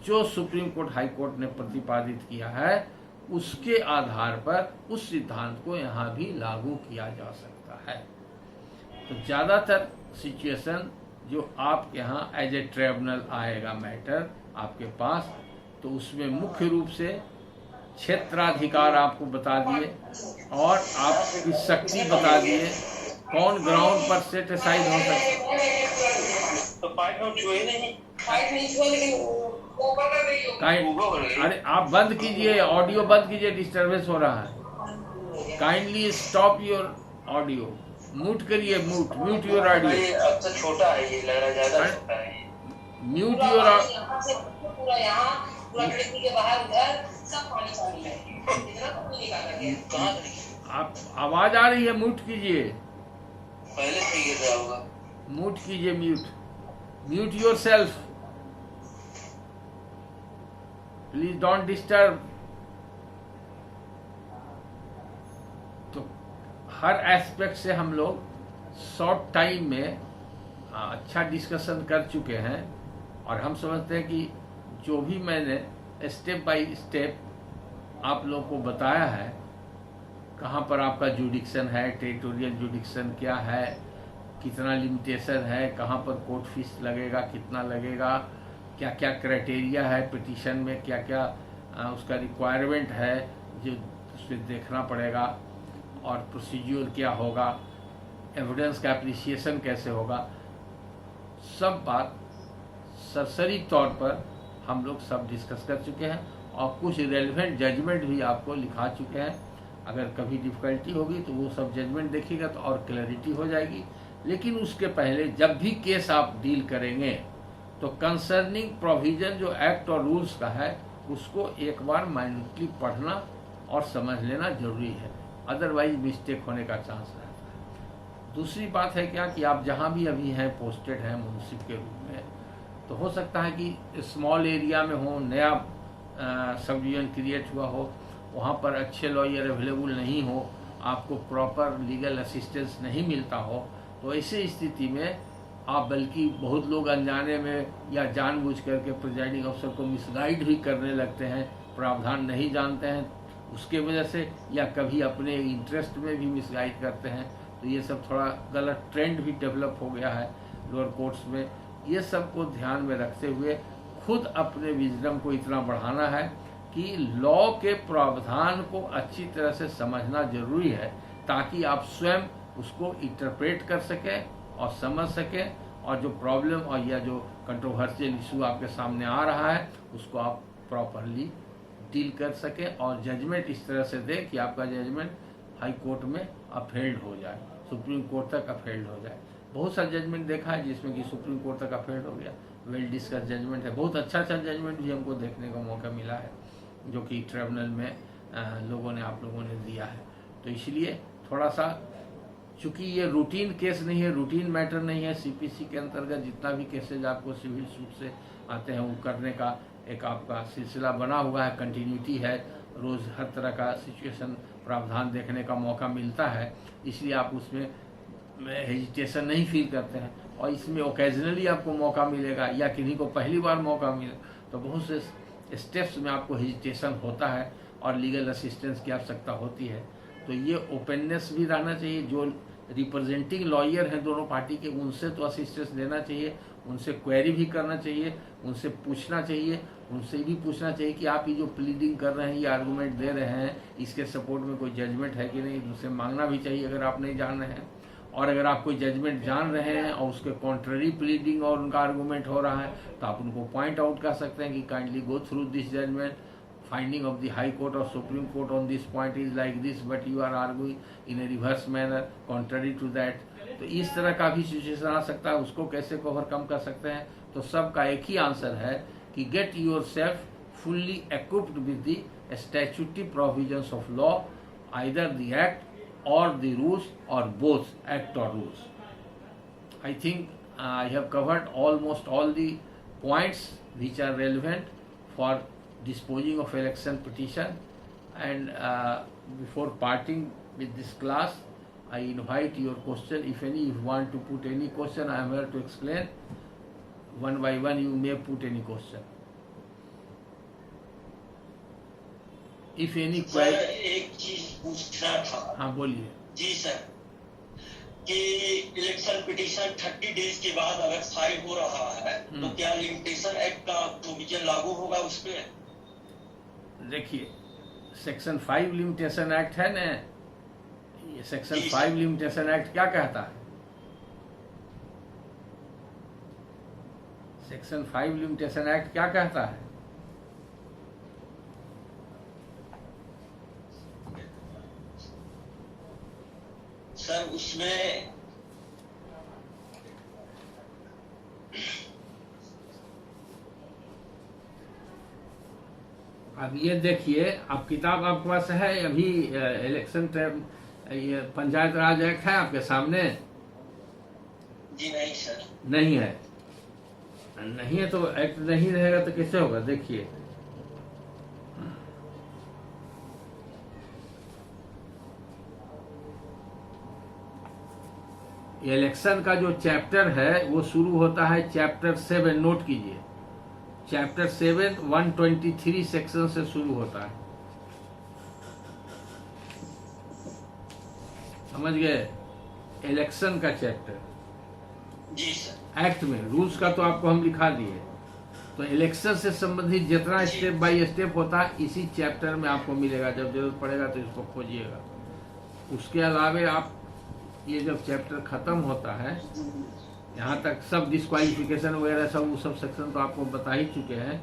जो सुप्रीम कोर्ट हाई कोर्ट ने प्रतिपादित किया है उसके आधार पर उस सिद्धांत को यहाँ भी लागू किया जा सकता है। तो ज़्यादातर सिचुएशन जो आपके यहाँ एज ए ट्रिब्यूनल आएगा मैटर आपके पास, तो उसमें मुख्य रूप से क्षेत्राधिकार आपको बता दिए और आपकी शक्ति बता दिए, कौन ग्राउंड पर सेट असाइड हो सकता है। अरे आप बंद कीजिए, ऑडियो बंद कीजिए, डिस्टर्बेंस हो रहा है। Kindly stop your audio, mute करिए, म्यूट योर ऑडियो। अब तो छोटा है ये, लग रहा है ज्यादा छोटा है। म्यूट योर आप आवाज आ रही है, म्यूट कीजिए, पहले से गिर रहा होगा। म्यूट कीजिए, mute your self, please don't disturb. तो हर एस्पेक्ट से हम लोग शॉर्ट टाइम में अच्छा डिस्कशन कर चुके हैं और हम समझते हैं कि जो भी मैंने स्टेप बाय स्टेप आप लोग को बताया है, कहाँ पर आपका जुडिक्शन है, टेरिटोरियल जुडिक्शन क्या है, कितना लिमिटेशन है, कहाँ पर कोर्ट फीस लगेगा, कितना लगेगा, क्या क्या क्राइटेरिया है पिटीशन में, क्या क्या उसका रिक्वायरमेंट है, जो उसमें देखना पड़ेगा, और प्रोसीड्यूर क्या होगा, एविडेंस का एप्रिसिएशन कैसे होगा, सब बात सरसरी तौर पर हम लोग सब डिस्कस कर चुके हैं, और कुछ रेलेवेंट जजमेंट भी आपको लिखा चुके हैं। अगर कभी डिफ़िकल्टी होगी तो वो सब जजमेंट देखिएगा तो और क्लैरिटी हो जाएगी। लेकिन उसके पहले जब भी केस आप डील करेंगे तो कंसर्निंग प्रोविजन जो एक्ट और रूल्स का है उसको एक बार माइन्यूटली पढ़ना और समझ लेना जरूरी है, अदरवाइज मिस्टेक होने का चांस रहता है। दूसरी बात है क्या कि आप जहाँ भी अभी हैं, पोस्टेड हैं मुंसिफ के रूप में, तो हो सकता है कि स्मॉल एरिया में हो, नया सब डिवीजन क्रिएट हुआ हो, वहाँ पर अच्छे लॉयर अवेलेबल नहीं हो, आपको प्रॉपर लीगल असिस्टेंस नहीं मिलता हो, तो ऐसे स्थिति में आप बल्कि बहुत लोग अनजाने में या जानबूझ करके प्रिजाइडिंग अफसर को मिसगाइड भी करने लगते हैं, प्रावधान नहीं जानते हैं उसके वजह से, या कभी अपने इंटरेस्ट में भी मिसगाइड करते हैं। तो ये सब थोड़ा गलत ट्रेंड भी डेवलप हो गया है लोअर कोर्ट्स में। ये सब को ध्यान में रखते हुए खुद अपने विजडम को इतना बढ़ाना है कि लॉ के प्रावधान को अच्छी तरह से समझना जरूरी है, ताकि आप स्वयं उसको इंटरप्रेट कर सकें और समझ सकें, और जो प्रॉब्लम और या जो कंट्रोवर्शियल इशू आपके सामने आ रहा है उसको आप प्रॉपरली डील कर सकें, और जजमेंट इस तरह से दें कि आपका जजमेंट हाई कोर्ट में अपहेल्ड हो जाए, सुप्रीम कोर्ट तक अपहेल्ड हो जाए। बहुत सा जजमेंट देखा है जिसमें कि सुप्रीम कोर्ट तक अपहेल्ड हो गया, वेल डिस्कस जजमेंट है। बहुत अच्छा जजमेंट भी हमको देखने का मौका मिला है जो कि ट्रिब्यूनल में आप लोगों ने दिया है। तो इसलिए थोड़ा सा, चूँकि ये रूटीन केस नहीं है, रूटीन मैटर नहीं है, सीपीसी के अंतर्गत जितना भी केसेज आपको सिविल सूट से आते हैं वो करने का एक आपका सिलसिला बना हुआ है, कंटिन्यूटी है, रोज़ हर तरह का सिचुएशन प्रावधान देखने का मौका मिलता है, इसलिए आप उसमें हेजिटेशन नहीं फील करते हैं। और इसमें ओकेजनली आपको मौका मिलेगा या किन्हीं को पहली बार मौका मिले तो बहुत से स्टेप्स में आपको हेजिटेशन होता है और लीगल असिस्टेंस की आवश्यकता होती है। तो ये ओपननेस भी रहना चाहिए, जो रिप्रेजेंटिंग लॉयर हैं दोनों पार्टी के, उनसे तो असिस्टेंस लेना चाहिए, उनसे क्वेरी भी करना चाहिए, उनसे पूछना चाहिए, उनसे भी पूछना चाहिए कि आप ये जो प्लीडिंग कर रहे हैं, ये आर्गूमेंट दे रहे हैं, इसके सपोर्ट में कोई जजमेंट है कि नहीं, उनसे मांगना भी चाहिए अगर आप नहीं जान रहे हैं। और अगर आप कोई जजमेंट जान रहे हैं और उसके कॉन्ट्ररी प्लीडिंग और उनका आर्गूमेंट हो रहा है तो आप उनको पॉइंट आउट कर सकते हैं कि kindly go through this judgment, finding of the High Court or Supreme Court on this point is like this, but you are arguing in a reverse manner contrary to that। तो इस तरह का भी situation आ सकता है, उसको कैसे overcome कर सकते हैं। तो सबका एक ही आंसर है कि get yourself fully equipped with the statutory provisions of law, either the act or the rules or both act or rules। I think I have covered almost all the points which are relevant for disposing of election petition, and before parting with this class I invite your question, if any, if you want to put any question I am here to explain one by one, you may put any question if any sir एक चीज पूछना था। हाँ बोलिए। जी sir, कि election petition 30 days के बाद अगर फाइल हो रहा है तो क्या लिमिटेशन एक्ट का प्रोविजन लागू होगा उस पर? देखिए, सेक्शन 5 लिमिटेशन एक्ट है ना, ये सेक्शन 5 लिमिटेशन एक्ट क्या कहता है? सेक्शन 5 लिमिटेशन एक्ट क्या कहता है? सर उसमें अब ये देखिए, आप किताब आपके पास है अभी, इलेक्शन ये पंचायत राज एक्ट है आपके सामने? जी नहीं सर। नहीं है, नहीं है तो एक्ट नहीं रहेगा तो कैसे होगा? देखिए, इलेक्शन का जो चैप्टर है वो शुरू होता है चैप्टर 7, नोट कीजिए, चैप्टर 7 123 सेक्शन से शुरू होता है, समझ गए? इलेक्शन का चैप्टर जी सर। एक्ट में, रूल्स का तो आपको हम लिखा दिए, तो इलेक्शन से संबंधित जितना स्टेप बाय स्टेप होता है इसी चैप्टर में आपको मिलेगा। जब जरूरत पड़ेगा तो इसको खोजिएगा। उसके अलावे आप ये जब चैप्टर खत्म होता है, यहाँ तक सब डिस्क्वालिफिकेशन वगैरह सब सेक्शन तो आपको बता ही चुके हैं,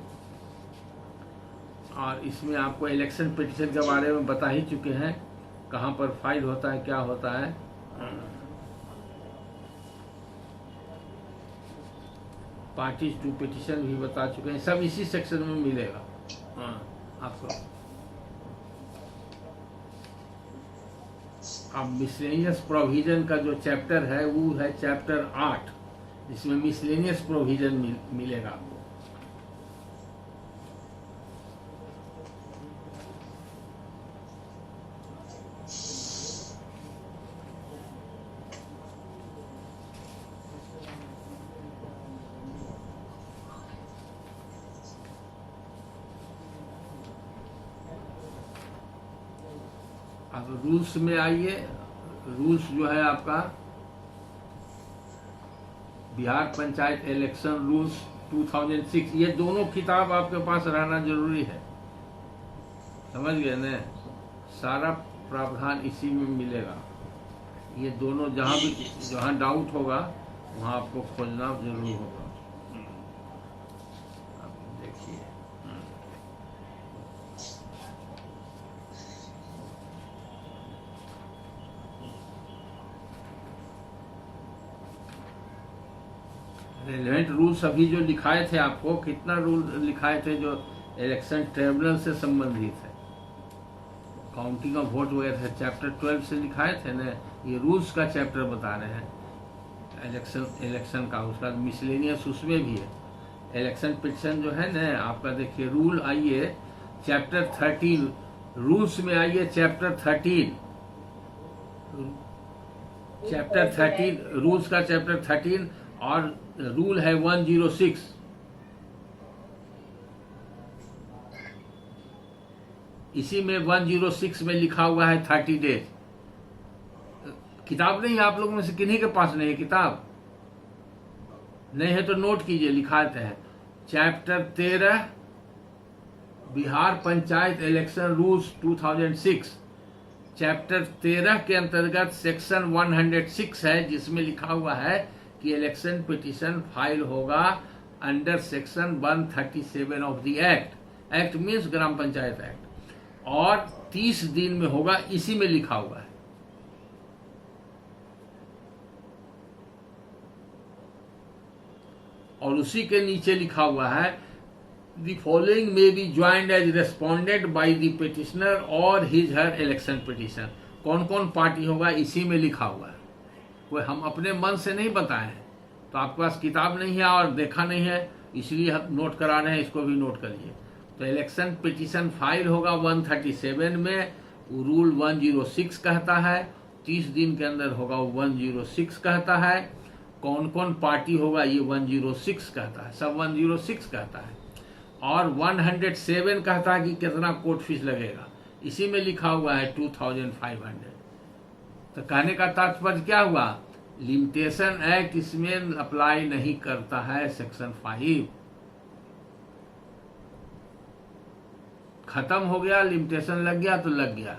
और इसमें आपको इलेक्शन पिटीशन के बारे में बता ही चुके हैं, कहाँ पर फाइल होता है, क्या होता है। पार्टीज टू पिटीशन भी बता चुके हैं, सब इसी सेक्शन में मिलेगा आपको। अब मिसलेनियस प्रोविजन का जो चैप्टर है वो है चैप्टर 8, जिसमें मिसलेनियस प्रोविजन मिलेगा आपको। अब रूल्स में आइए। रूल्स जो है आपका बिहार पंचायत इलेक्शन रूल्स 2006, ये दोनों किताब आपके पास रहना जरूरी है, समझ गए न। सारा प्रावधान इसी में मिलेगा। ये दोनों जहाँ डाउट होगा वहाँ आपको खोजना जरूर होगा। अब देखिए रेलेवेंट रूल्स अभी जो लिखाए थे आपको, कितना रूल लिखाए थे जो इलेक्शन ट्रिब्यूनल से संबंधित है, काउंटिंग ऑफ वोट वगैरह चैप्टर 12 से लिखाए थे ना। ये रूल्स का चैप्टर बता रहे हैं इलेक्शन का। उसका मिसलेनियस उसमें भी है। इलेक्शन पिटीशन जो है ना आपका, देखिए रूल आइए चैप्टर 13, रूल्स में आइए चैप्टर 13 रूल्स का चैप्टर 13 और रूल है 106। इसी में 106 में लिखा हुआ है 30 डेज। किताब नहीं, आप लोगों में से किन्हीं के पास नहीं है किताब? नहीं है तो नोट कीजिए, लिखाते हैं chapter 13 Bihar panchayat election rules 2006। Chapter 13 के अंतर्गत सेक्शन 106 है, जिसमें लिखा हुआ है कि इलेक्शन पिटीशन फाइल होगा under section 137 of the act. Act means gram panchayat act, और 30 दिन में होगा, इसी में लिखा हुआ है। और उसी के नीचे लिखा हुआ है the following may be joined as respondent by the petitioner और हिज हर इलेक्शन पिटीशन। कौन कौन पार्टी होगा इसी में लिखा हुआ है, कोई हम अपने मन से नहीं बताए हैं। तो आपके पास किताब नहीं है और देखा नहीं है, इसलिए हम नोट करा रहे हैं, इसको भी नोट करिए। तो इलेक्शन पिटीशन फाइल होगा 137 में, रूल 106 कहता है 30 दिन के अंदर होगा, 106 कहता है। कौन कौन पार्टी होगा ये 106 कहता है, सब 106 कहता है। और 107 कहता है कि कितना कोर्ट फीस लगेगा, इसी में लिखा हुआ है 2500। तो कहने का तात्पर्य क्या हुआ, लिमिटेशन एक्ट इसमें अप्लाई नहीं करता है। सेक्शन 5 खत्म हो गया, लिमिटेशन लग गया तो लग गया,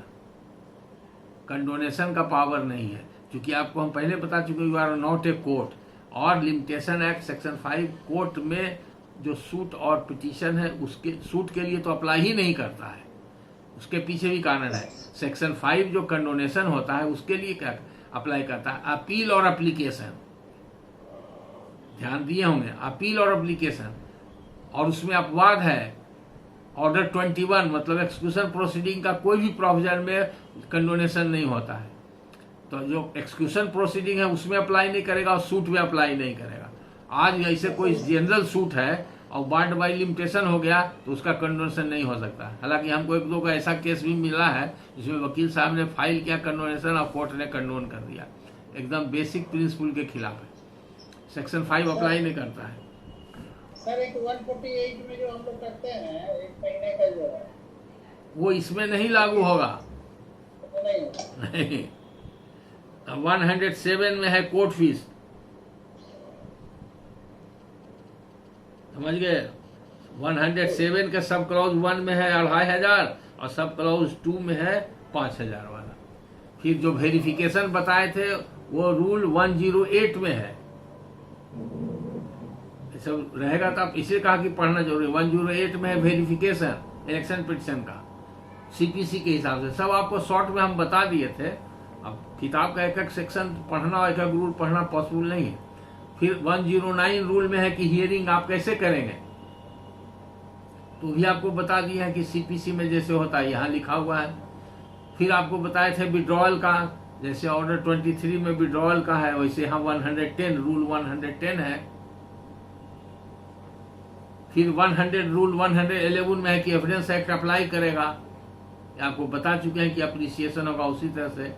कंडोनेशन का पावर नहीं है, क्योंकि आपको हम पहले बता चुके you are not a court. और लिमिटेशन एक्ट सेक्शन 5 कोर्ट में जो सूट और पिटीशन है उसके सूट के लिए तो अप्लाई ही नहीं करता है, उसके पीछे भी कारण है। सेक्शन 5 जो कंडोनेशन होता है उसके लिए क्या अप्लाई करता है, अपील और एप्लीकेशन। ध्यान दिए होंगे, अपील और एप्लीकेशन। और उसमें अपवाद है, ऑर्डर 21 मतलब एक्सक्यूशन प्रोसीडिंग का कोई भी प्रोविजन में कंडोनेशन नहीं होता है। तो जो एक्सक्यूशन प्रोसीडिंग है उसमें अप्लाई नहीं करेगा और सूट में अप्लाई नहीं करेगा। आज ऐसे कोई जनरल सूट है और बार्ड बाई लिमिटेशन हो गया तो उसका कंडोनेशन नहीं हो सकता। हालांकि हमको एक दो का ऐसा केस भी मिला है जिसमें वकील साहब ने फाइल किया कंडोनेशन और कोर्ट ने कंडोन कर दिया, एकदम बेसिक प्रिंसिपल के खिलाफ है। सेक्शन 5 अप्लाई नहीं करता है। सर एक 148 में जो हम लोग करते हैं 1 महीने का जो है वो इसमें नहीं लागू होगा, तो नहीं होगा। नहीं। 107 में है कोर्ट फीस, समझ गए। 107 का सब क्लॉज 1 में है 2500 और सब क्लॉज 2 में है 5000 वाला। फिर जो वेरिफिकेशन बताए थे वो रूल 108 में है, ये सब रहेगा। तो आप इसे कहा कि पढ़ना जरूरी। 108 में है वेरिफिकेशन इलेक्शन पिटीशन का, सीपीसी के हिसाब से। सब आपको शॉर्ट में हम बता दिए थे। अब किताब का एक एक सेक्शन पढ़ना और एक एक रूल पढ़ना पॉसिबल नहीं है। फिर 109 रूल में है कि हियरिंग आप कैसे करेंगे, तो भी आपको बता दिया है कि सीपीसी में जैसे होता है यहाँ लिखा हुआ है। फिर आपको बताए थे विड्रॉल का, जैसे ऑर्डर 23 में विड्रॉल का है वैसे यहाँ 110 रूल 110 है। फिर 100 रूल 111 में है कि एविडेंस एक्ट अप्लाई करेगा, आपको बता चुके हैं कि अप्रिसिएशन होगा उसी तरह से।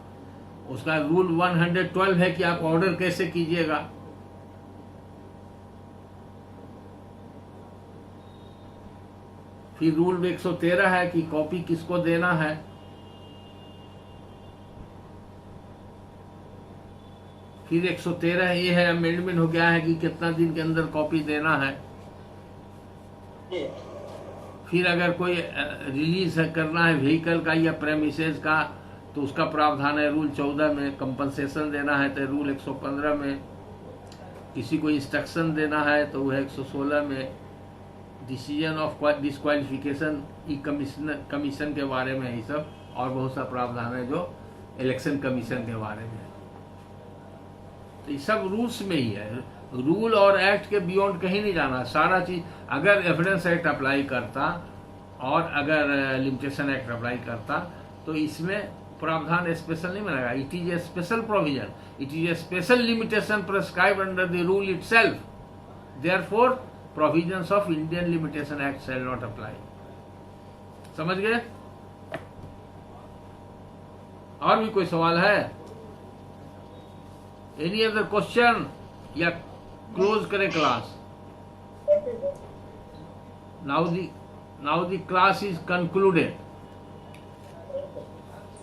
उसका रूल 112 है कि आप ऑर्डर कैसे कीजिएगा। फिर रूल 113 है कि कॉपी किसको देना है। फिर 113 ये है, अमेंडमेंट हो गया है कि कितना दिन के अंदर कॉपी देना है। फिर अगर कोई रिलीज करना है व्हीकल का या प्रेमिसेस का तो उसका प्रावधान है रूल 14 में। कंपनसेशन देना है तो रूल 115 में। किसी को इंस्ट्रक्शन देना है तो वह 116 में। Decision of disqualification E commission के बारे में ये सब और बहुत सा प्रावधान है जो इलेक्शन कमीशन के बारे में। तो ये सब रूल्स में ही है। रूल और एक्ट के बियॉन्ड कहीं नहीं जाना। सारा चीज अगर एविडेंस एक्ट अप्लाई करता और अगर लिमिटेशन एक्ट अप्लाई करता तो इसमें प्रावधान स्पेशल नहीं बनेगा। It is A special provision, it is A special limitation prescribed under the rule itself, therefore provisions of Indian limitation act shall not apply. समझ गए? और भी कोई सवाल है? एनी अदर क्वेश्चन या क्लोज करें class? Now the class is concluded.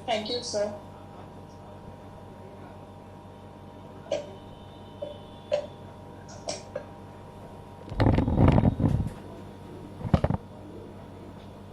Thank you, sir.